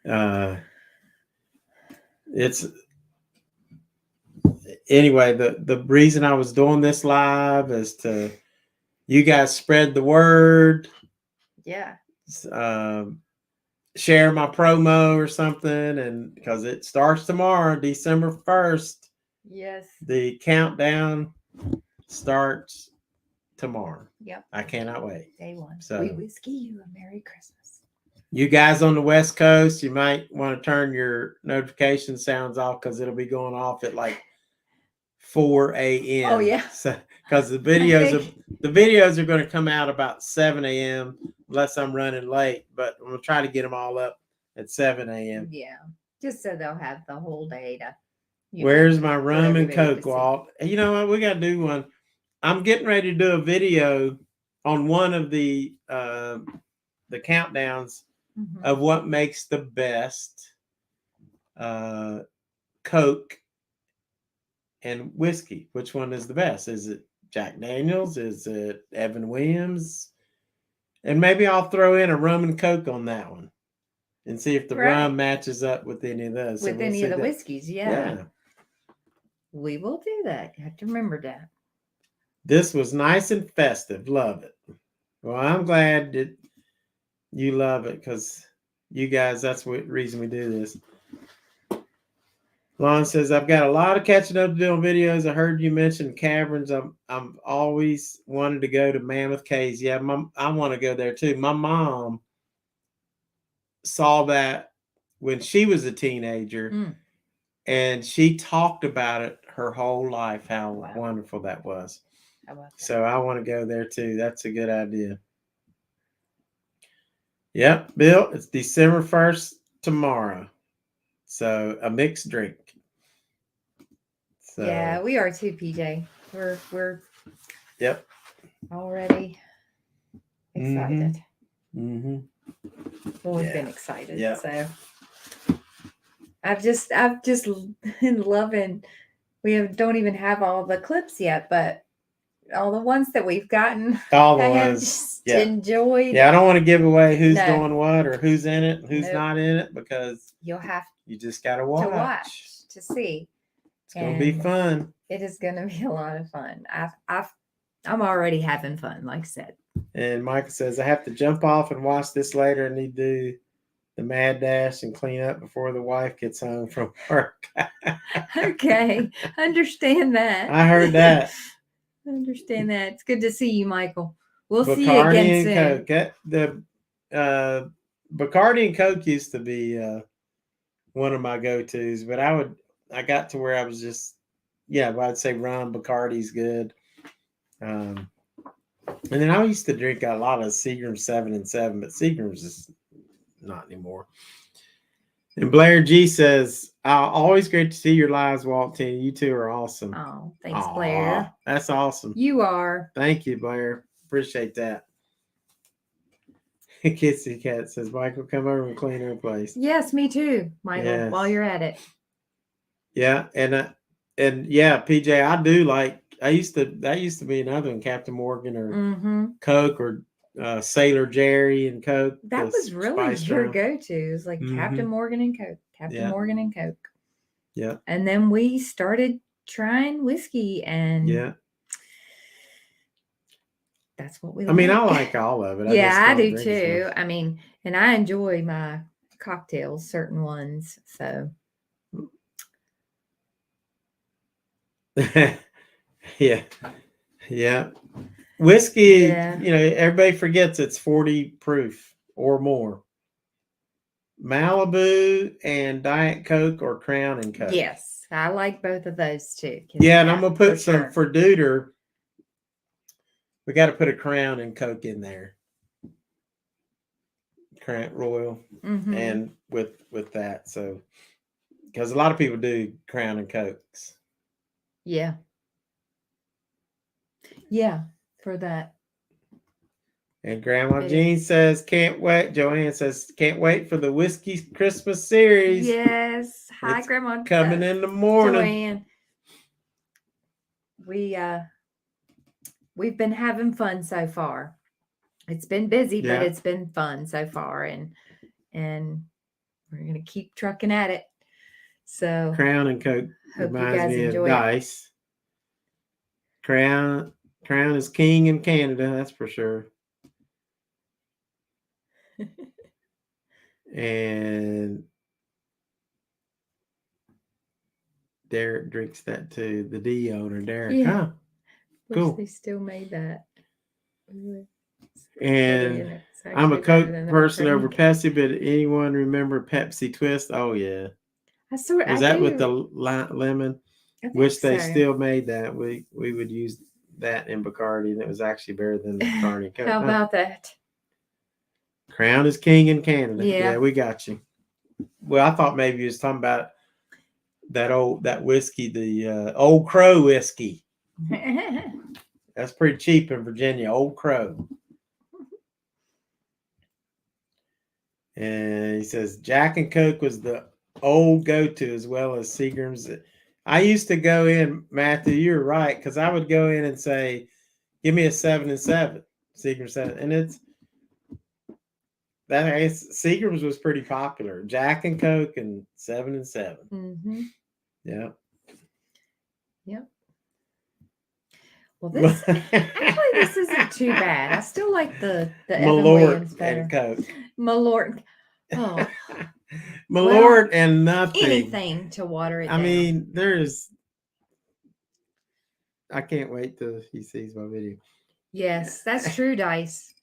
the reason I was doing this live is to you guys spread the word. Yeah. Share my promo or something, and because it starts tomorrow, December 1st. Yes. The countdown starts tomorrow. Yep. I cannot wait. Day one. So we whiskey you a Merry Christmas. You guys on the West Coast, you might want to turn your notification sounds off because it'll be going off at like 4 a.m. Oh yeah. So because the videos are going to come out about 7 a.m. unless I'm running late, but I'm gonna try to get them all up at 7 a.m. Yeah, just so they'll have the whole day to. Where's my rum and Coke, Walt? You know what? We got to do one. I'm getting ready to do a video on one of the countdowns of what makes the best Coke and whiskey. Which one is the best? Is it Jack Daniels? Is it Evan Williams? And maybe I'll throw in a rum and Coke on that one and see if the rum matches up with any of those. With any of the whiskeys, yeah. We will do that. You have to remember that. This was nice and festive. Love it. Well, I'm glad that you love it because you guys, that's the reason we do this. Lon says, I've got a lot of catching up to do on videos. I heard you mention caverns. I'm always wanted to go to Mammoth Caves. Yeah, I want to go there too. My mom saw that when she was a teenager and she talked about it her whole life, how wonderful that was. How about that? So I want to go there too. That's a good idea. Yep, Bill, it's December 1st tomorrow. So a mixed drink. So, yeah, we are too, PJ. We're yep already excited. Well, we've been excited. Yeah. So I've just been loving. Don't even have all the clips yet, but all the ones that we've gotten, all the I have ones just enjoyed. Yeah, I don't want to give away who's doing what or who's in it, and who's not in it, because you just gotta watch to see. It's gonna be fun. It is gonna be a lot of fun. I'm already having fun, like I said. And Michael says, I have to jump off and watch this later. I need to do the mad dash and clean up before the wife gets home from work. Okay, understand that. I heard that. Understand that. It's good to see you, Michael. We'll Bacardi see you again soon. And Coke. The Bacardi and Coke used to be one of my go-tos, but I got to where I was just, I'd say rum, Bacardi's good. And then I used to drink a lot of Seagram 7 and 7, but Seagram's is not anymore. And Blair G says, always great to see your lives, Walt T. You two are awesome. Oh, thanks, Blair. That's awesome. You are. Thank you, Blair. Appreciate that. Kitsy Cat says, Michael, come over and clean her place. Yes, me too, Michael, while you're at it. Yeah, and yeah, PJ, I do like that used to be another one, Captain Morgan or Mm-hmm. Coke or Sailor Jerry and Coke. That the was really Spice your Round. go-to. It was like Captain Mhm. Morgan and Coke, Captain Yeah. Morgan and Coke. Yeah. And then we started trying whiskey, and Yeah. that's what we I mean, I like. like all of it. Yeah, I don't do drink as too. much. I mean, and I enjoy my cocktails, certain ones. So Yeah. Yeah. Whiskey, yeah. everybody forgets it's 40 proof or more. Malibu and Diet Coke or Crown and Coke. Yes, I like both of those too. Yeah, and I'm gonna put for some sure. for Duder. We got to put a Crown and Coke in there. Crown Royal, Mhm. and with that, so because a lot of people do Crown and Cokes. Yeah. Yeah, for that. And Grandma It Jean is. says, "Can't wait." Joanne says, "Can't wait for the whiskey Christmas series." Yes. Hi, It's Grandma. coming in the morning. Joanne. We've been having fun so far. It's been busy, but Yeah. it's been fun so far, and we're gonna keep trucking at it. So Crown and Coke hope you reminds guys me of enjoy it. Dice. Crown is king in Canada, that's for sure. And Derek drinks that too. The D owner, Derek. Yeah. Huh? Wish Cool. they still made that. And I'm a Coke person over Pepsi, but anyone remember Pepsi Twist? Oh yeah. Was that with the lemon? Wish they still made that. We would use that in Bacardi, and it was actually better than the Bacardi Coke. How about that? Crown is king in Canada. Yeah. Yeah, we got you. Well, I thought maybe you was talking about that whiskey, the Old Crow whiskey. That's pretty cheap in Virginia, Old Crow. And he says Jack and Coke was the old go-to as well as Seagram's. I used to go in, Matthew, you're right, because I would go in and say, give me a 7 and 7, Seagram's 7. And Seagram's was pretty popular. Jack and Coke and 7 and 7. Mm-hmm. Yeah. Yep. Well, this isn't too bad. I still like the Evan Williams better. And Coke. Malort. Oh. Malort and nothing. Anything to water it down. I mean, I can't wait till he sees my video. Yes, that's true, Dice.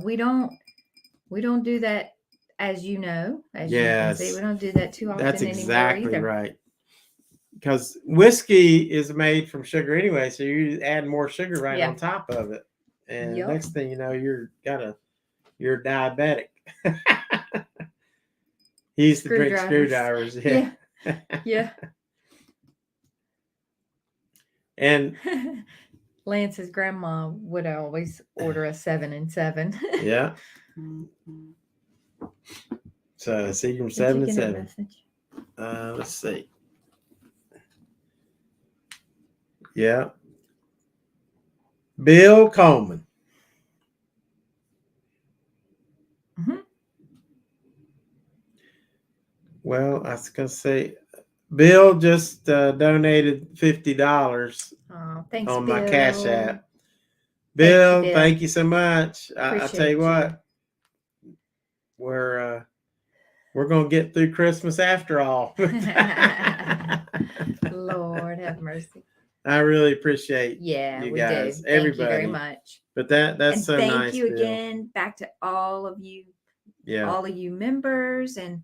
We don't do that, as you know, as you can see. We don't do that too often That's exactly anymore either. right. Because whiskey is made from sugar anyway, so you add more sugar on top of it, and next thing you know, you're diabetic. He used to drink screwdrivers. Yeah. Yeah. And Lance's grandma would always order a 7 and 7. Yeah. So Seagram 7 and 7. Let's see. Yeah. Bill Coleman. Mm-hmm. Well, I was gonna say, Bill just donated $50 on my Cash App. Bill, thank you so much. I tell you what, we're gonna get through Christmas after all. Lord have mercy. I really appreciate you guys, do. everybody. Thank you very much. But that's so nice. Thank you again, back to all of you. Yeah. All of you members and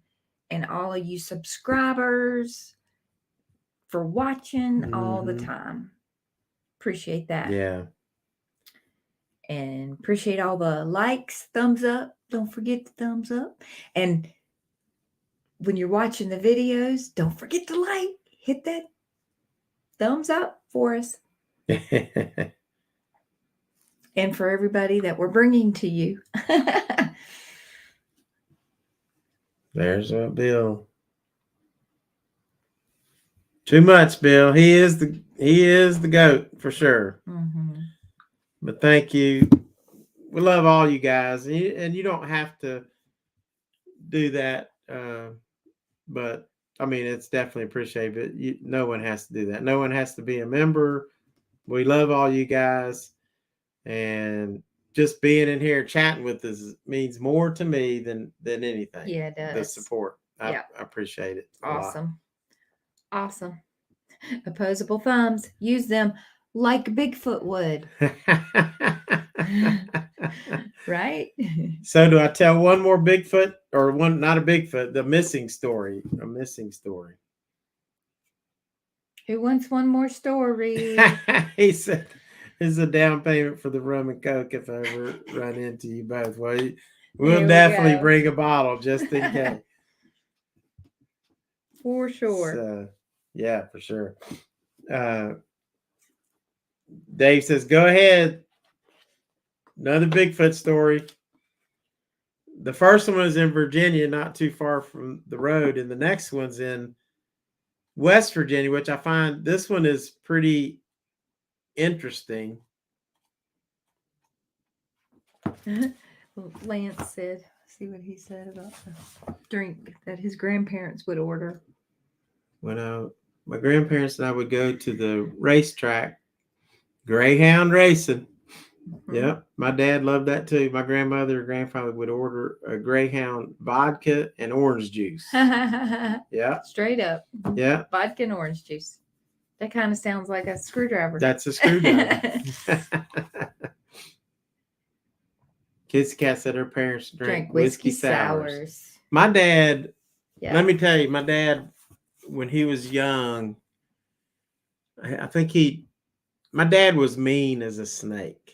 all of you subscribers for watching all the time. Appreciate that. Yeah. And appreciate all the likes, thumbs up. Don't forget the thumbs up. And when you're watching the videos, don't forget to hit that thumbs up for us. And for everybody that we're bringing to you. There's Bill. Too much, Bill. He is the goat for sure. Mm-hmm. But thank you. We love all you guys, and you don't have to do that. But I mean, it's definitely appreciated. But no one has to do that. No one has to be a member. We love all you guys, and just being in here chatting with us means more to me than anything. Yeah, it does. The support. I appreciate it. Awesome. Opposable thumbs. Use them like Bigfoot would. Right? So do I tell one more Bigfoot or one, not a Bigfoot, the missing story? A missing story. Who wants one more story? He said, "This is a down payment for the rum and coke if I ever run into you both." Well, we'll definitely bring a bottle just in case. For sure. So, yeah, for sure. Dave says, "Go ahead. Another Bigfoot story." The first one was in Virginia, not too far from the road, and the next one's in West Virginia, which I find this one is pretty interesting. Lance said, see what he said about the drink that his grandparents would order. When my grandparents and I would go to the racetrack, greyhound racing. Mm-hmm. Yep, my dad loved that too. My grandmother and grandfather would order a greyhound vodka and orange juice. Yeah, straight up. Yeah, vodka and orange juice. That kind of sounds like a screwdriver. That's a screwdriver. Kissy Cat said her parents drank whiskey sours. My dad, let me tell you, my dad, when he was young, I think my dad was mean as a snake.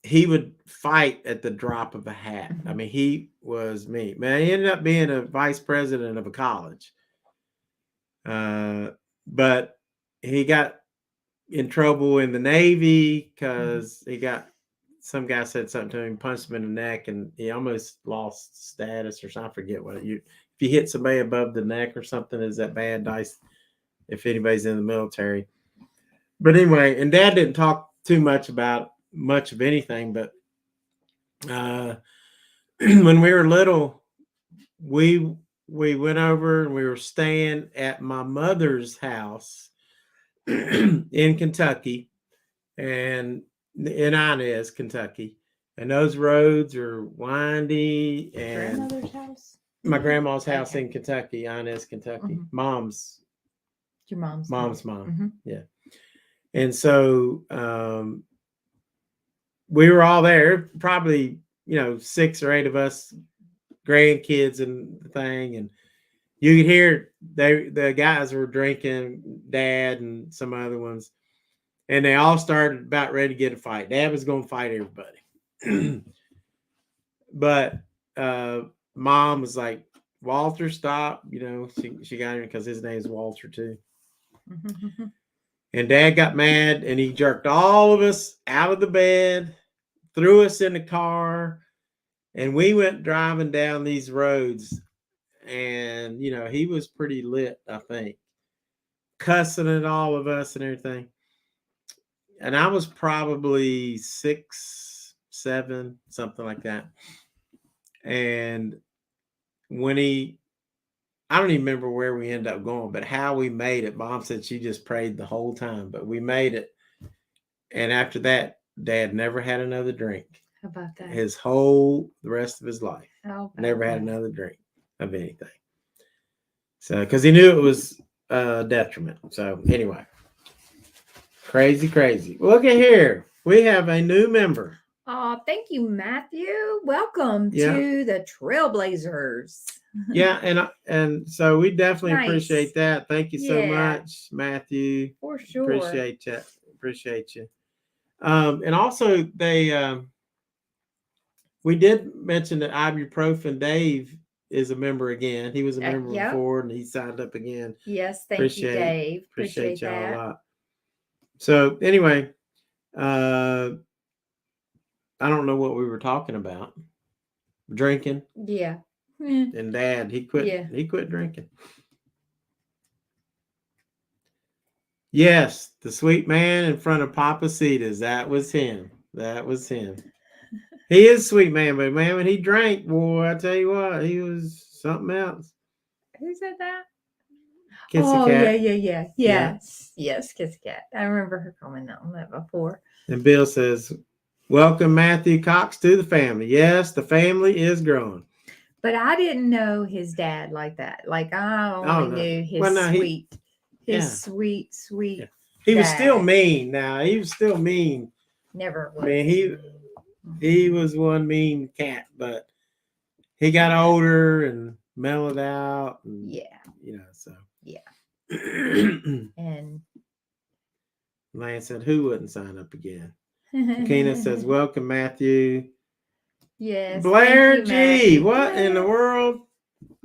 He would fight at the drop of a hat. I mean, he was mean. Man, he ended up being a vice president of a college. But he got in trouble in the Navy because some guy said something to him, punched him in the neck, and he almost lost status or something. I forget what if you hit somebody above the neck or something, is that bad? Dice if anybody's in the military. But anyway, and Dad didn't talk too much about much of anything, but when we were little, we went over and we were staying at my mother's house in Kentucky, and in Inez, Kentucky, and those roads are windy. And grandmother's house, my grandma's house in Kentucky, Inez, Kentucky. Mom's, your mom's mom. Mm-hmm. Yeah. And so we were all there, probably 6 or 8 of us, grandkids and the thing, and you could hear the guys were drinking, Dad and some other ones, and they all started about ready to get a fight. Dad was going to fight everybody. But Mom was like, "Walter, stop." She got him because his name's Walter too. And Dad got mad and he jerked all of us out of the bed, threw us in the car, and we went driving down these roads. And, he was pretty lit, I think, cussing at all of us and everything. And I was probably 6, 7, something like that. And when I don't even remember where we ended up going, but how we made it. Mom said she just prayed the whole time, but we made it. And after that, Dad never had another drink. How about that? The rest of his life. Never had that? Another drink of anything. So, because he knew it was a detriment. So, anyway. Crazy. Look at here. We have a new member. Oh, thank you, Matthew. Welcome to the Trailblazers. Yeah, and so we definitely appreciate that. Thank you so much, Matthew. For sure. Appreciate you. And also we did mention that Ibuprofen Dave is a member again. He was a member before and he signed up again. Yes, thank you, Dave. Appreciate y'all that. a lot. So anyway, I don't know what we were talking about. Drinking. Yeah. And Dad, he quit. Yeah. He quit drinking. Yes, the sweet man in front of Papacitas. That was him. That was him. He is a sweet man, but man, when he drank, boy, I tell you what, he was something else. Who said that? Kissy Oh, cat. yeah. Yeah. Yes, Kiss Cat. I remember her commenting on that before. And Bill says, "Welcome Matthew Cox to the family." Yes, the family is growing. But I didn't know his dad like that. Like I only no. knew his Well, no, sweet, yeah. sweet Yeah. He was still dad. mean. Now he was still mean. Never was. Man, he was one mean cat, but he got older and mellowed out. And, Yeah. So. Yeah. And And Lance said, "Who wouldn't sign up again?" Kena says, "Welcome, Matthew." yes. Blair thank you, G. Matthew. What in the Blair. world?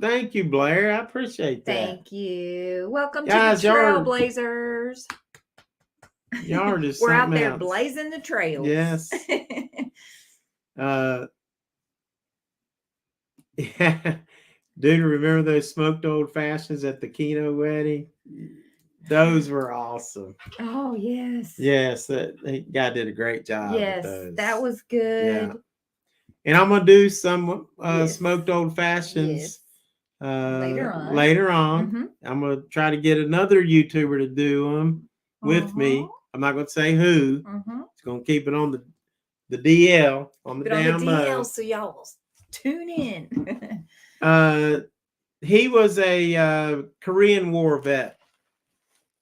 Thank you, Blair. I appreciate that. Thank you. Welcome Guys, to the y'all Trailblazers. Y'all are just We're out something there else. blazing the trails. Yes. Yeah. Dude, remember those smoked old fashions at the Keno wedding? Those were awesome. Oh, yes. Yes, that guy did a great job with Yes, those. that was good. Yeah. And I'm gonna do some Yes. smoked old fashions Yes. Later on. Later on. Mhm. I'm gonna try to get another YouTuber to do them with me. I'm not gonna say who. It's gonna keep it on the DL on the But on down the DL, low. so y'all will tune in. He was a Korean War vet.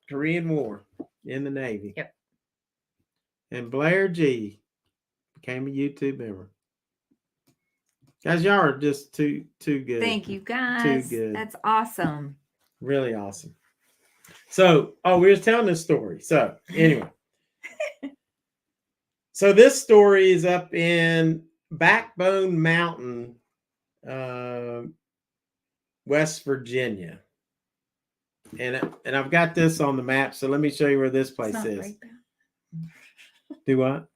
Korean War in the Navy. Yep. And Blair G became a YouTube member. Guys, y'all are just too good. Thank you, guys. Too good. That's awesome. Really awesome. So, we were telling this story. So, anyway. So, this story is up in Backbone Mountain, West Virginia. And I've got this on the map. So, let me show you where this place is. Do what?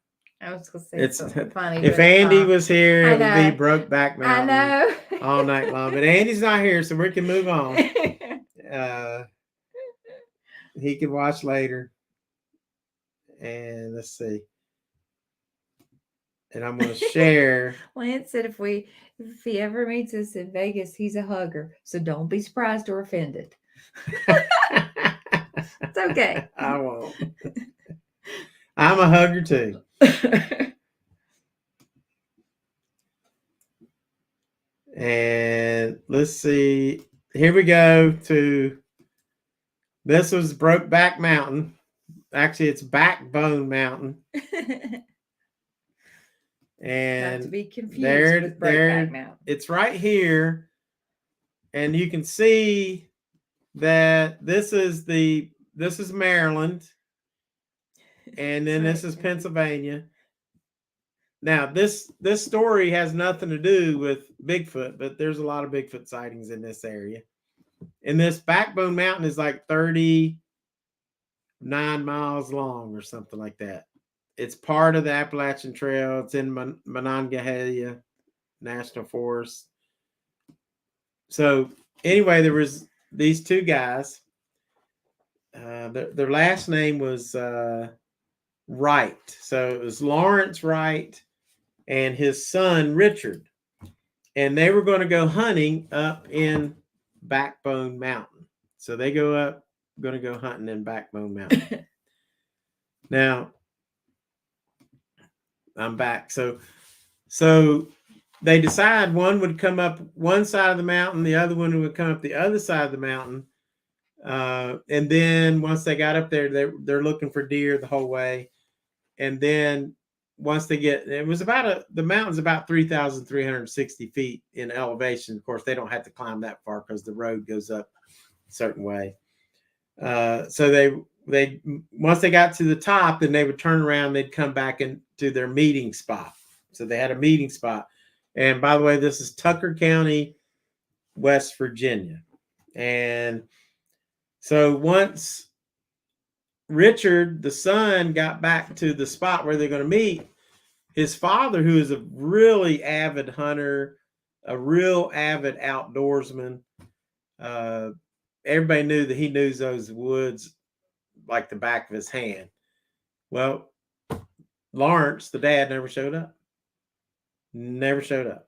I was going to say It's something funny. If Andy was here, it would be Brokeback I Mountain know. all night long. But Andy's not here, so we can move on. He can watch later. And let's see. And I'm going to share. Lance said if he ever meets us in Vegas, he's a hugger. So don't be surprised or offended. It's okay. I won't. I'm a hugger too. And let's see. Here we go to. This was Brokeback Mountain. Actually, it's Backbone Mountain. And not to be confused with Brokeback Mountain. It's right here. And you can see that this is Maryland. And then this is Pennsylvania. Now, this story has nothing to do with Bigfoot, but there's a lot of Bigfoot sightings in this area. And this Backbone Mountain is like 39 miles long or something like that. It's part of the Appalachian Trail. It's in Monongahela National Forest. So anyway, there was these two guys. Their last name was Wright. So it was Lawrence Wright and his son Richard. And they were going to go hunting up in Backbone Mountain. So they going to go hunting in Backbone Mountain. Now, I'm back. So they decide one would come up one side of the mountain, the other one would come up the other side of the mountain. And then once they got up there, they're looking for deer the whole way. And then once they get, the mountain's about 3,360 feet in elevation. Of course, they don't have to climb that far because the road goes up a certain way. So they once they got to the top, then they would turn around, they'd come back into their meeting spot. So they had a meeting spot. And by the way, this is Tucker County, West Virginia. And so once Richard, the son, got back to the spot where they're going to meet, his father, who is a really avid hunter, a real avid outdoorsman, everybody knew that he knew those woods like the back of his hand. Well, Lawrence, the dad, never showed up. Never showed up.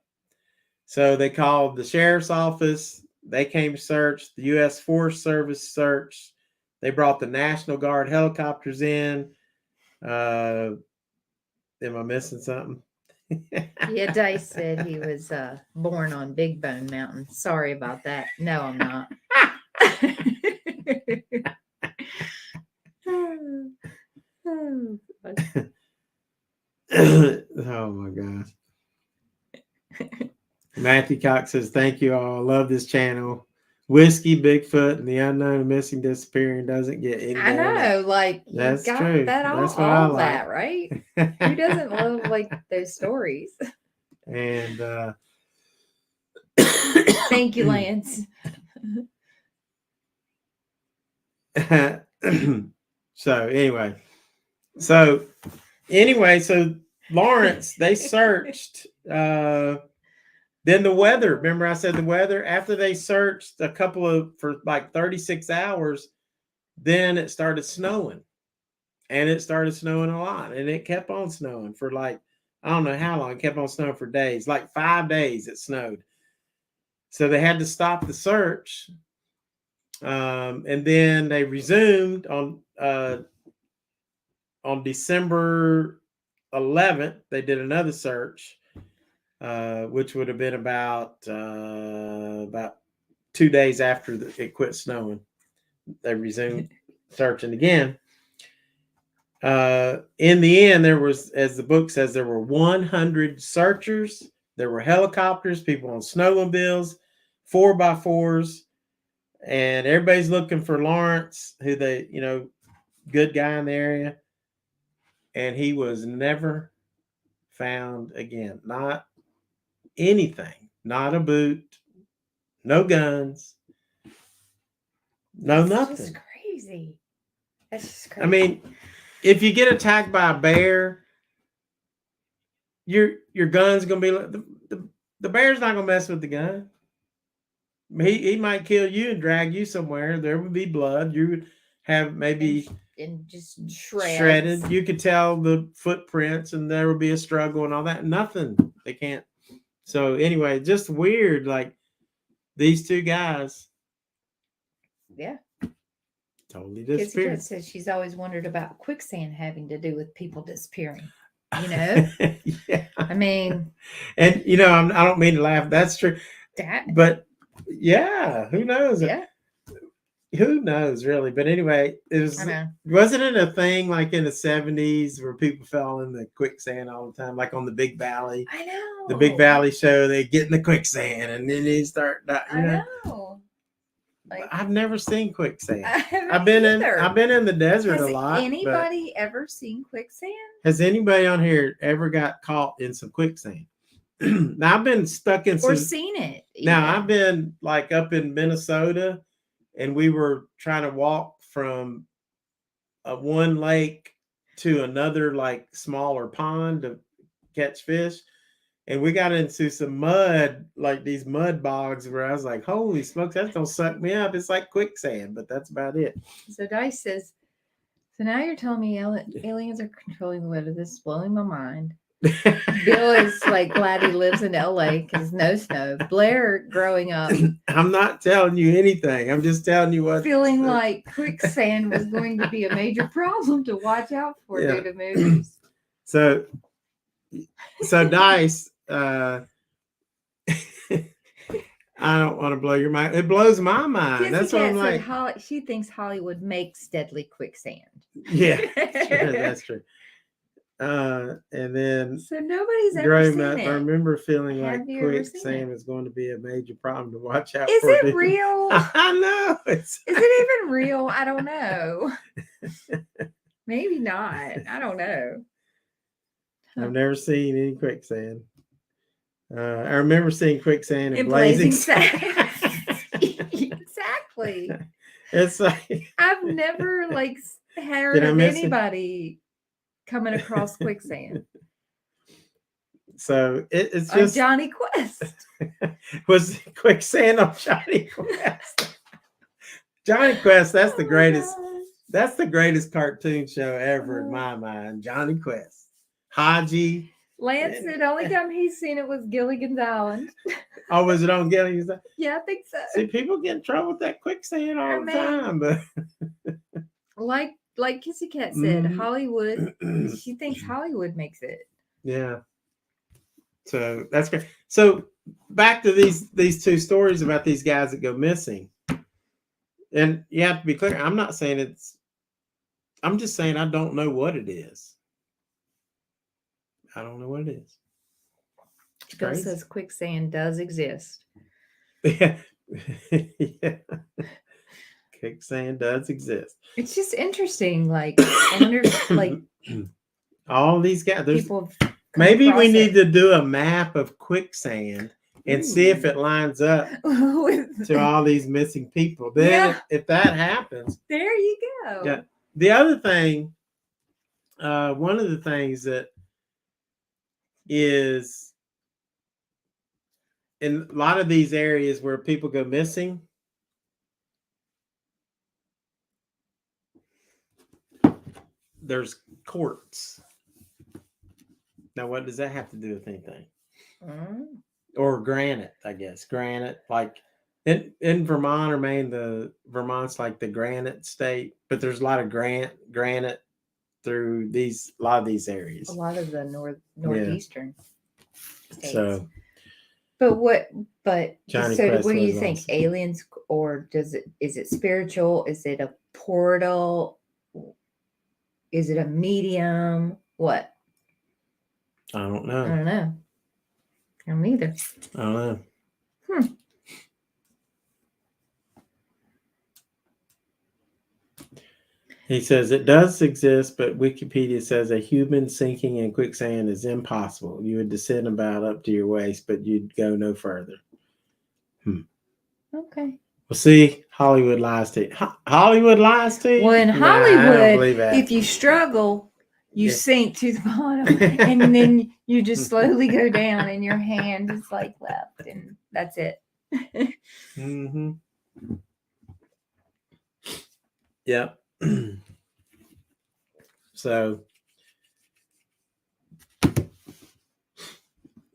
So they called the sheriff's office. They came to search. The U.S. Forest Service searched. They brought the National Guard helicopters in. Am I missing something? Yeah, Dice said he was born on Big Bone Mountain. Sorry about that. No, I'm not. Oh my gosh. Matthew Cox says, thank you all. I love this channel. Whiskey, Bigfoot, and the unknown missing disappearing doesn't get any I better. know, like you That's got true. that all, That's what I all like. that, right? Who doesn't love like those stories? And Thank you, Lance. so Lawrence, they searched then the weather. Remember I said the weather? After they searched for like 36 hours, then it started snowing. And it started snowing a lot. And it kept on snowing for like, I don't know how long. It kept on snowing for days. Like 5 days it snowed. So they had to stop the search. And then they resumed on December 11th. They did another search, which would have been about 2 days after it quit snowing. They resumed searching again. In the end, there was, as the book says, there were 100 searchers. There were helicopters, people on snowmobiles, 4x4s, and everybody's looking for Lawrence, who they, good guy in the area. And he was never found again. Not anything, not a boot, no guns, no nothing. That's just crazy. That's just crazy. I mean, if you get attacked by a bear, your gun's gonna be like the bear's not gonna mess with the gun. He might kill you and drag you somewhere. There would be blood. You would have maybe and just shredded. You could tell the footprints, and there would be a struggle and all that. Nothing. They can't. So anyway, just weird. Like these two guys. Yeah. Totally Kissy disappeared. Cat says she's always wondered about quicksand having to do with people disappearing. Yeah. I mean, and I don't mean to laugh. That's true. But yeah, who knows? Yeah. Who knows, really? But anyway, wasn't it a thing like in the 70s where people fell in the quicksand all the time, like on the Big Valley? I know. The Big Valley show, they get in the quicksand and then they start. I know. Like, I've never seen quicksand. I've been in the desert a lot. Has anybody ever seen quicksand? Has anybody on here ever got caught in some quicksand? Now I've been stuck in or seen it. Now I've been like up in Minnesota, and we were trying to walk from one lake to another like smaller pond to catch fish. And we got into some mud, like these mud bogs, where I was like, holy smokes, that's gonna suck me up. It's like quicksand, but that's about it. So Dice says, so now you're telling me aliens are controlling the weather. This is blowing my mind. Bill is like glad he lives in LA because no snow. Blair growing up. I'm not telling you anything. I'm just telling you what. Feeling like quicksand was going to be a major problem to watch out for due to movies. So Dice, I don't want to blow your mind. It blows my mind. Kissy That's what I'm like. She thinks Hollywood makes deadly quicksand. Yeah, that's true. And then so nobody's ever seen it. I remember feeling Have like quicksand is going to be a major problem to watch out for. Is it real? I know. Is it even real? I don't know. Maybe not. I don't know. I've never seen any quicksand. I remember seeing quicksand in Blazing Saddles. Exactly. It's like I've never heard of anybody coming across quicksand. So it's just Johnny Quest. Was quicksand on Johnny Quest. Johnny Quest, that's the greatest That's the greatest cartoon show ever in Oh. my mind. Johnny Quest, Haji. Lance said the only time he's seen it was Gilligan's Island. Oh, was it on Gilligan's? Yeah, I think so. See, people get in trouble with that quicksand all I the mean- time, but Like Kissy Cat said, Mhm. Hollywood. She thinks Hollywood makes it. yeah. So that's great. So back to these two stories about these guys that go missing, and you have to be clear. I'm not saying it's. I'm just saying I don't know what it is. I don't know what it is. It's Bill crazy. says quicksand does exist. Yeah. Yeah. Quicksand does exist. It's just interesting. Like, I wonder, if, like, all these guys. There's, people. have come maybe we across need it. to do a map of quicksand and see if Ooh. it lines up With- to all these missing people. Then, Yeah. if that happens, there you go. yeah. The other thing, one of the things that is in a lot of these areas where people go missing, there's courts. Now, what does that have to do with anything? Mm. Or granite, I guess. Granite, like in Vermont or Maine, Vermont's like the granite state, but there's a lot of granite through a lot of these areas. A lot of the northeastern states. So But Johnny so Quest what do you was think? awesome. Aliens, or is it spiritual? Is it a portal? Is it a medium? What? I don't I know. don't know. I don't either. I don't know. Hmm. He says it does exist, but Wikipedia says a human sinking in quicksand is impossible. You would descend about up to your waist, but you'd go no further. Okay. Well, see, Hollywood lies to you. Hollywood lies to you? Well, in Nah, I don't Hollywood, believe that. if you struggle, you Yeah. sink to the bottom, and then you just slowly go down, and your hand is like left, and that's it. Mm-hmm. Yep. So,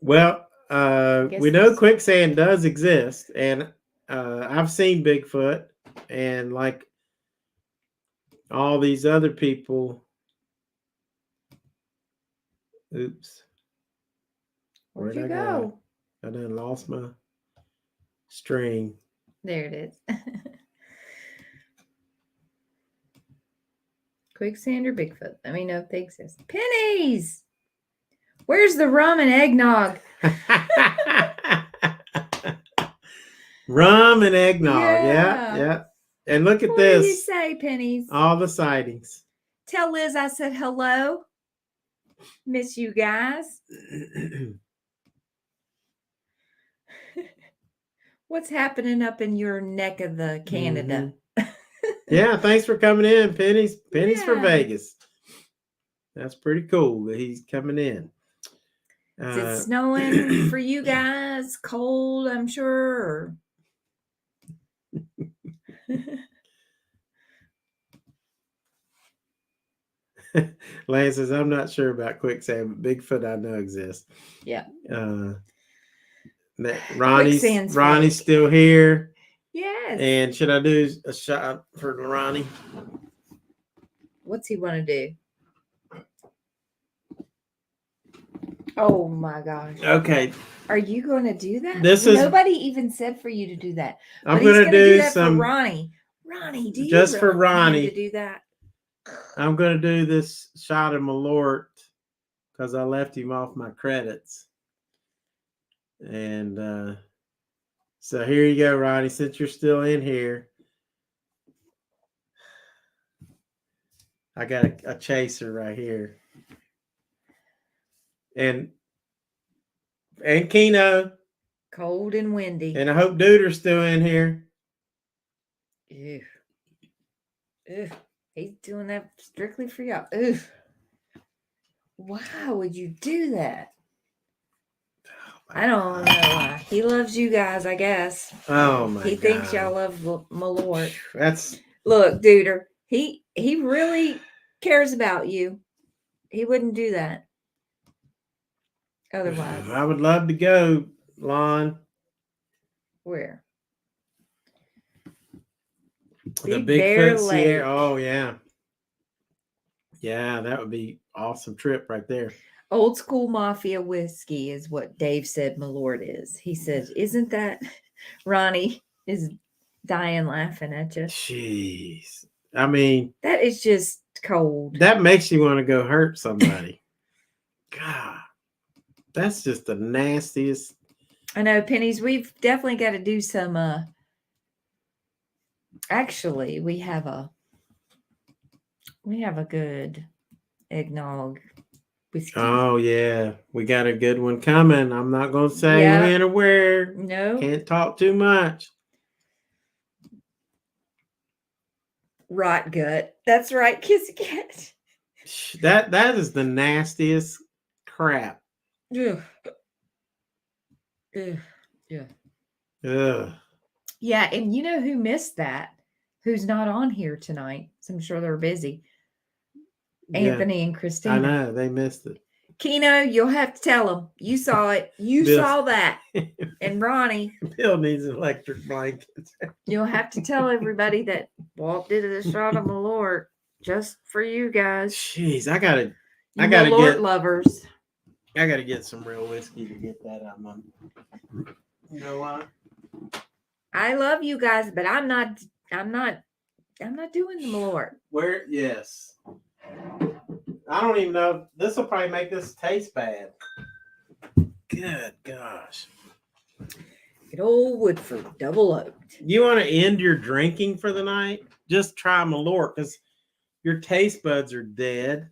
well, Guess we know that's- quicksand does exist, and I've seen Bigfoot, and like all these other people. Oops. Where'd you I go? I done lost my string. There it is. Quicksand or Bigfoot? Let me know if they exist. Pennies! Where's the rum and eggnog? Rum and eggnog. Yeah, Yeah. yeah. And look at What do you this. say, Pennies? All the sightings. Tell Liz I said hello. Miss you guys. What's happening up in your neck of the Canada? Yeah, thanks for coming in, Pennies. Pennies for Yeah. Vegas. That's pretty cool that he's coming in. Is it snowing for you guys? Cold, I'm sure. Lance says, I'm not sure about quicksand, but Bigfoot I know exists. Yeah. Ronnie's Quicksand's fake. still here. Yes. And should I do a shot for Ronnie? What's he want to do? Oh my gosh. Okay. Are you going to do that? This is- Nobody even said for you to do that. I'm But he's gonna gonna do that some for Ronnie. Ronnie, do you Just for really want him Ronnie. to do that? I'm gonna do this shot of Malort because I left him off my credits. And so here you go, Ronnie, since you're still in here. I got a chaser right here. And Keno, Cold and windy. and I hope Duder's still in here. Ew. Ew. He's doing that strictly for y'all. Ew. Why would you do that? I don't know why. He loves you guys, I guess. Oh my He God. thinks y'all love Malort. That's Look, Duder, he he really cares about you. He wouldn't do that otherwise. I would love to go, Lon. Where? The Big Bear Bigfoot Lake. Sierra. Oh yeah. Yeah, that would be awesome trip right there. Old school mafia whiskey is what Dave said Malort is. He said, "Isn't that?" Ronnie is dying laughing at you. Jeez. I mean, That is just cold. that makes you want to go hurt somebody. God. That's just the nastiest. I know, Pennies. We've definitely got to do some. Actually, we have a good eggnog whiskey. Oh yeah, we got a good one coming. I'm not gonna say Yeah. when or where. No, Can't talk too much. rot gut. That's right, kissy cat. That is the nastiest crap. Ugh. Ugh. Yeah. Ugh. Yeah, and you know who missed that? Who's not on here tonight? So I'm sure they're busy. Yeah, Anthony and Christina. I know they missed it. Keno, you'll have to tell them. You saw it. You Bill- saw that. And Ronnie, Bill needs electric blankets. you'll have to tell everybody that Walt did a shot of Malort just for you guys. Jeez, I gotta You gotta Malort get- lovers. get some real whiskey to get that out of my. You know what? I love you guys, but I'm not doing the Malort. Where? Yes. I don't even know. This will probably make this taste bad. Good gosh. Good old Woodford double oaked. You want to end your drinking for the night? Just try Malort because your taste buds are dead.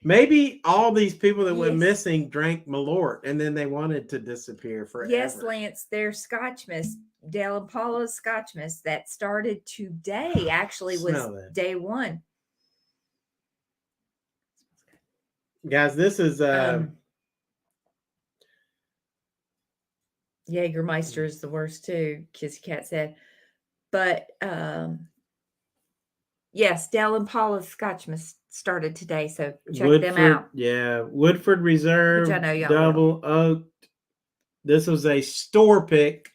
Maybe all these people that went Yes. missing drank Malort and then they wanted to disappear forever. Yes, Lance, their Scotchmas, Dale and Paula's Scotchmas that started today actually was Smell that. day one. Guys, this is Jägermeister is the worst too, Kissy Cat said. But yes, Dale and Paula's Scotchmas started today, so check them out. Yeah, Woodford Reserve, Which I know y'all double oaked. This was a store pick.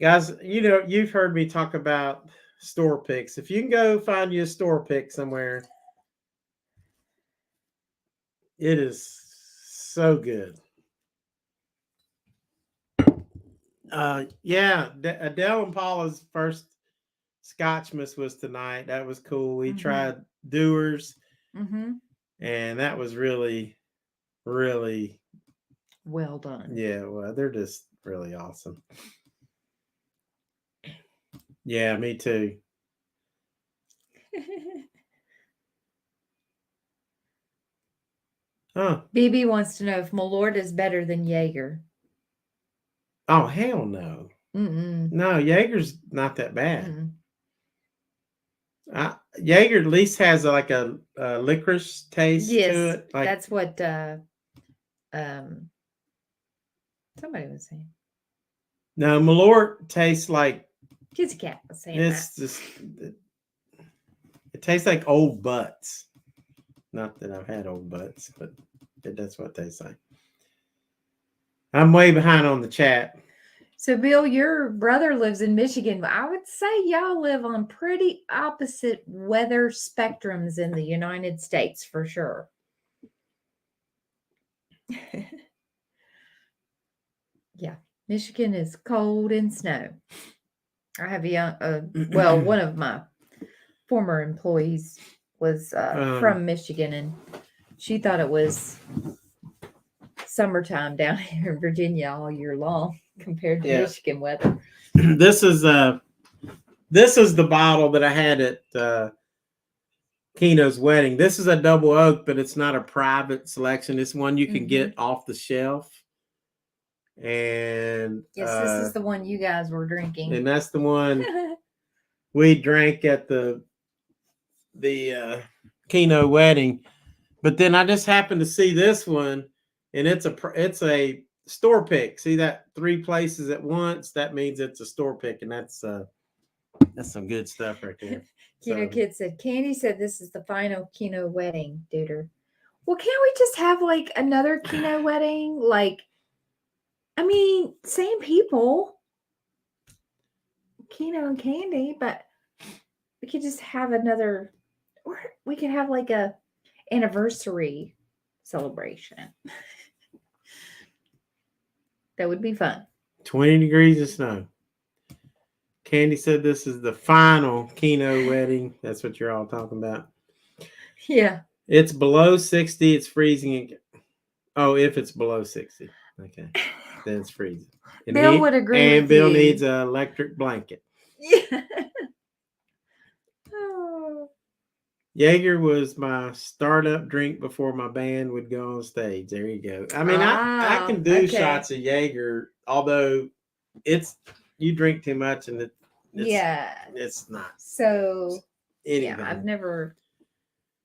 Guys, you know, you've heard me talk about store picks. If you can go find you a store pick somewhere, it is so good. Yeah, Adele and Paula's first Scotchmas was tonight. That was cool. We Mhm. tried Dewar's, Mm-hmm. and that was really, really, Well done. yeah. Well, they're just really awesome. Yeah, me too. Huh? BB wants to know if Malort is better than Jaeger. Oh hell no! Mm-mm. No, Jaeger's not that bad. Mm-mm. Jaeger at least has like a licorice taste Yes, to it. Like that's what somebody was saying. no, Malort tastes like Kissy Cat was saying it's just it tastes like old butts. Not that I've had old butts, but that's what it tastes like. I'm way behind on the chat. So, Bill, your brother lives in Michigan. I would say y'all live on pretty opposite weather spectrums in the United States for sure. Yeah, Michigan is cold and snow. I have a young, one of my former employees was from Michigan, and she thought it was summertime down here in Virginia all year long compared to Yeah. Michigan weather. This is the bottle that I had at Keno's wedding. This is a double oak, but it's not a private selection. It's one you can get off the shelf. And Yes, this is the one you guys were drinking. and that's the one we drank at the Keno wedding. But then I just happened to see this one, and it's a store pick. See that 3 places at once? That means it's a store pick, and that's That's some good stuff right there. Kino So- Kid said, Candy said this is the final Kino wedding, Duder. Well, can't we just have like another Kino wedding? Like, I mean, same people, Kino and Candy, but we could just have another, or we could have like a anniversary celebration. That would be fun. 20 degrees of snow. Candy said this is the final Kino wedding. That's what you're all talking about. Yeah. It's below 60. It's freezing. Oh, if it's below 60. Okay. Then it's freezing. And Bill would agree And with Bill you. needs an electric blanket. Yeah. Oh. Jaeger was my startup drink before my band would go on stage. There you go. I mean, I can do okay. shots of Jaeger, although you drink too much and it's not So anything. yeah, I've never.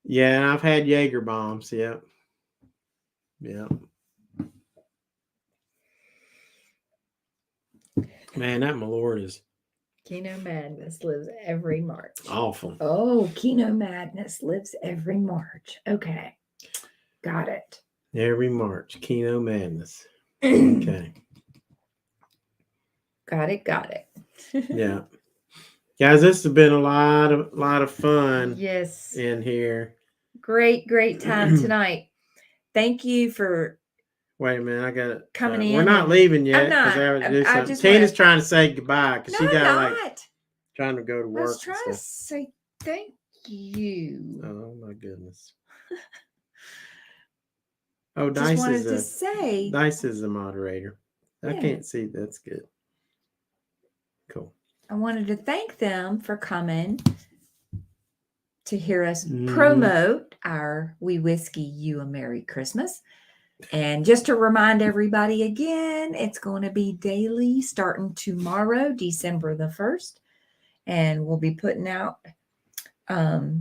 Yeah, and I've had Jaeger bombs. Yep. Yep. Man, that Malort is Kino Madness lives every March. awful. Oh, Kino Madness lives every March. Okay. Got it. Every March, Kino Madness. Okay. Got it. Yeah. Guys, this has been a lot of fun Yes. in here. Great time tonight. Thank you for Wait a minute, I got it. Coming We're in not and- leaving yet I'm not. because I have to do I something. just Tina's wanna- trying to say goodbye because No, she I'm got not. like trying to go to I work was and trying to stuff. say thank you. Oh my goodness. Oh, Just Dice wanted is to a say Dice is a moderator. I Yeah. can't see. That's good. Cool. I wanted to thank them for coming to hear us Mhm. promote our We Whiskey You a Merry Christmas. And just to remind everybody again, it's going to be daily starting tomorrow, December the 1st. And we'll be putting out a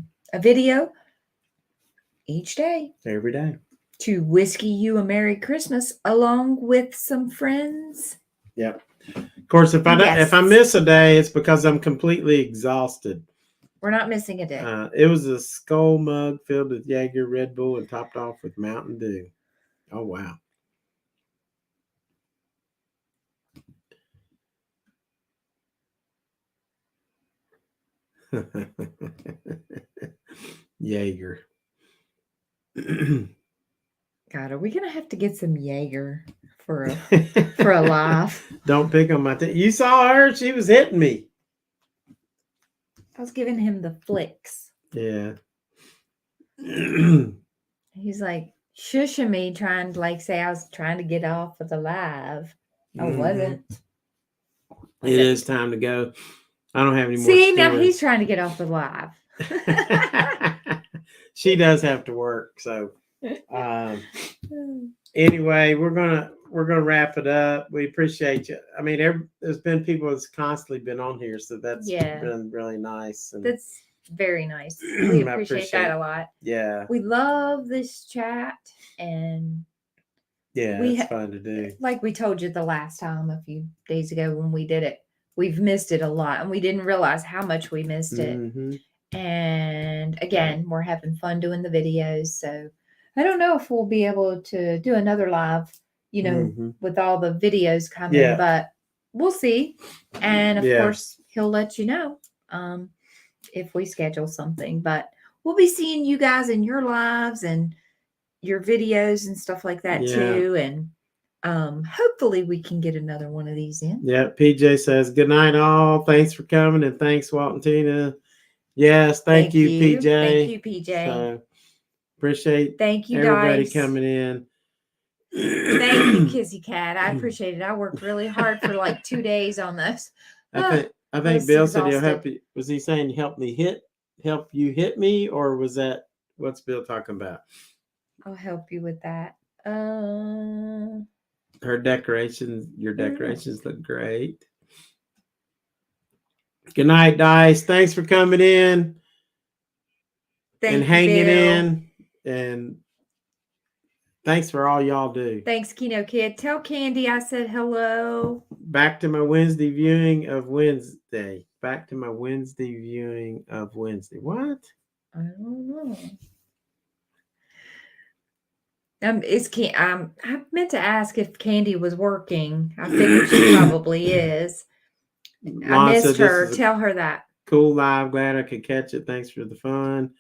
video each day Every day. to Whiskey You a Merry Christmas along with some friends. Yep. Of course, if I Yes. miss a day, it's because I'm completely exhausted. We're not missing a day. It was a skull mug filled with Jaeger, Red Bull, and topped off with Mountain Dew. Oh wow. Jaeger. God, are we gonna have to get some Jaeger for a laugh? Don't pick on my You saw her; she was hitting me. I was giving him the flicks. Yeah. He's like shushing me, trying to like say I was trying to get off of the live. I wasn't. It is time to go. I don't have any more. See, now stories. he's trying to get off the live. She does have to work, so anyway, we're gonna wrap it up. We appreciate you. I mean, there's been people that's constantly been on here, so that's Yeah. been really nice. And That's very nice. We I appreciate that a lot. yeah, We love this chat, and yeah, we it's ha- fun to do. like we told you the last time a few days ago when we did it, we've missed it a lot, and we didn't realize how much we missed it. Mhm. And again, we're having fun doing the videos. So I don't know if we'll be able to do another live, Mhm. with all the videos coming, Yeah. but we'll see. And of Yeah. course, he'll let you know if we schedule something. But we'll be seeing you guys in your lives and your videos and stuff like that Yeah. too. And hopefully we can get another one of these in. Yeah, PJ says good night, all. Thanks for coming, and thanks, Walt and Tina. Yes, thank you, PJ. Thank you, PJ. So, appreciate Thank you, everybody Dice. coming in. Thank you, Kissy Cat. I appreciate it. I worked really hard for like 2 days on this. I think was Bill said he'll exhausted. help you. Was he saying help you hit me, or was that what's Bill talking about? I'll help you with that. Her decorations, your decorations look great. Good night, Dice. Thanks for coming in Thank and you, hanging Bill. in. And Thanks for all y'all do. Thanks, Kino Kid. Tell Candy I said hello. Back to my Wednesday viewing of Wednesday. Back to my Wednesday viewing of Wednesday. What? I don't know. I meant to ask if Candy was working. I figured she probably is. I Lon said missed this her. is a Tell her that. cool live. Glad I could catch it. Thanks for the fun.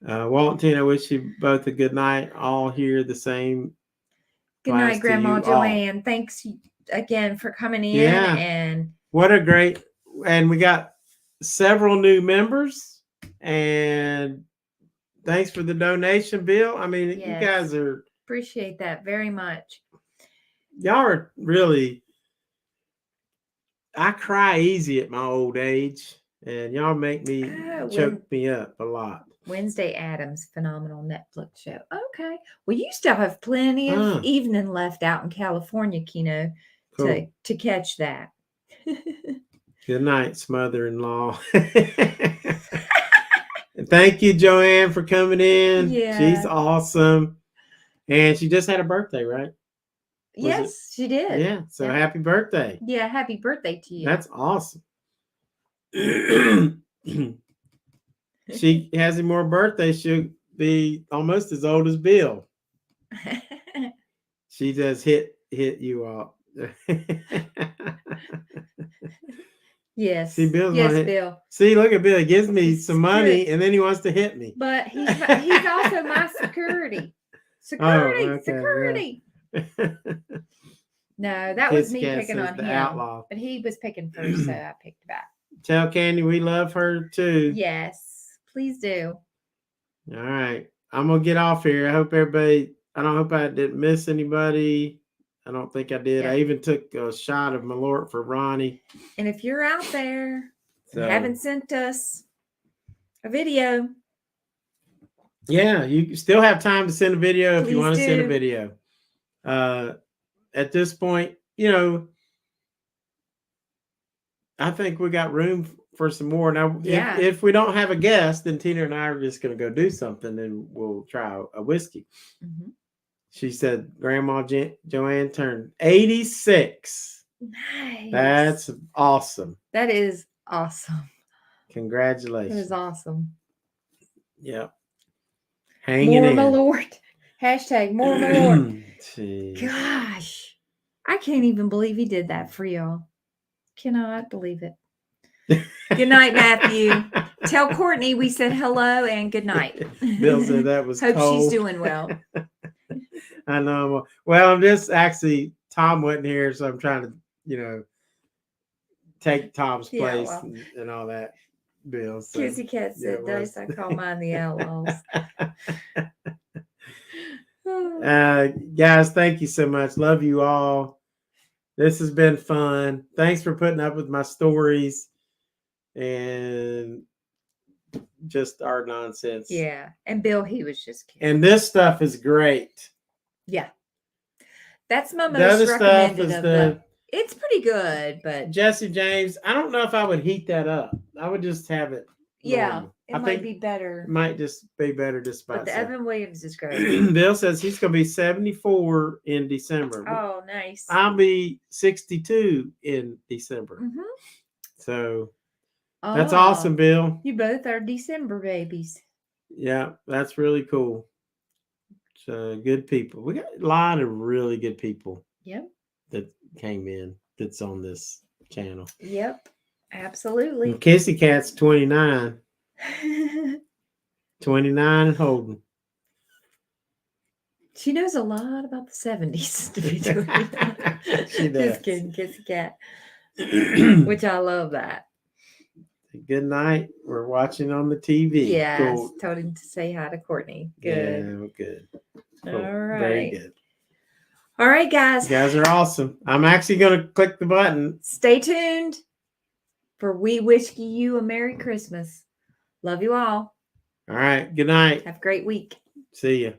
Walt and Tina, I wish you both a good night. All here the same. Good Class night, to Grandma you all. Joanne. Thanks again for coming in. Yeah. And What a great, and we got several new members, and thanks for the donation, Bill. I mean, you Yes. guys are, appreciate that very much. y'all are really, I cry easy at my old age, and y'all make me choke me up a lot. Wednesday Addams, phenomenal Netflix show. Okay. Well, you still have plenty of evening left out in California, Kino, Cool. to catch that. Good night, smother-in-law. Thank you, Joanne, for coming in. Yeah. She's awesome. And she just had a birthday, right? Yes, she did. Yeah. So Yeah. happy birthday. Yeah, happy birthday to you. That's awesome. She has any more birthdays, she'll be almost as old as Bill. She does hit you up. Yes. See, Bill's yes, gonna hit- Bill. See, look at Bill. He gives me He's some money good. and then he wants to hit me. But he's also my security. Security. okay, security. No, that Kiss was me Cat picking says on the him. outlaw. But he was picking first, so I picked back. Tell Candy we love her too. Yes, please do. All right. I'm gonna get off here. I hope everybody, I don't hope I didn't miss anybody. I don't think I did. Yeah. I even took a shot of Malort for Ronnie. And if you're out there So, and haven't sent us a video, yeah, you still have time to send a video if you Please want to send a do. video. At this point, you know, I think we got room for some more. Now, Yeah. if we don't have a guest, then Tina and I are just going to go do something and we'll try a whiskey. mm-hmm. She said Grandma Joanne turned 86. Nice. That's awesome. That is awesome. That Congratulations. is awesome. Yep. Hanging More in. Malort. Hashtag more Malort. Jeez. Gosh, I can't even believe he did that for y'all. Cannot believe it. Good night, Matthew. Tell Courtney we said hello and good night. Bill said that was Hope cold. she's doing well. I know. Well, I'm just actually, Tom wasn't here, so I'm trying to, you know, take Tom's Yeah, place well. and all that, Bill. So. Kissy Cat yeah, said, it "Dice, was. I call mine the Outlaws." Guys, thank you so much. Love you all. This has been fun. Thanks for putting up with my stories and just our nonsense. Yeah, and Bill, he was just kidding. And this stuff is great. Yeah, that's my The most other stuff recommended is of the It's pretty good, but Jesse James. I don't know if I would heat that up. I would just have it. yeah, normal. it I might think be better. it might just be better just by But the itself. Evan Williams is great. Bill says he's going to be 74 in December. Oh, nice. I'll be 62 in December. Mhm. So that's Oh, awesome, Bill. You both are December babies. Yeah, that's really cool. So good people. We got a lot of really good people Yep. that came in that's on this channel. Yep. Absolutely. And Kissy Cat's 29. 29 and holding. She knows a lot about the 70s to be doing that. She does. Just kidding, Kissy Cat. Which I love that. Good night. We're watching on the TV. Yes. Cool. Told him to say hi to Courtney. Good. Yeah, good. All Cool. right. Very good. All right, guys. You guys are awesome. I'm actually going to click the button. Stay tuned for We Wish You a Merry Christmas. Love you all. All right. Good night. Have a great week. See ya.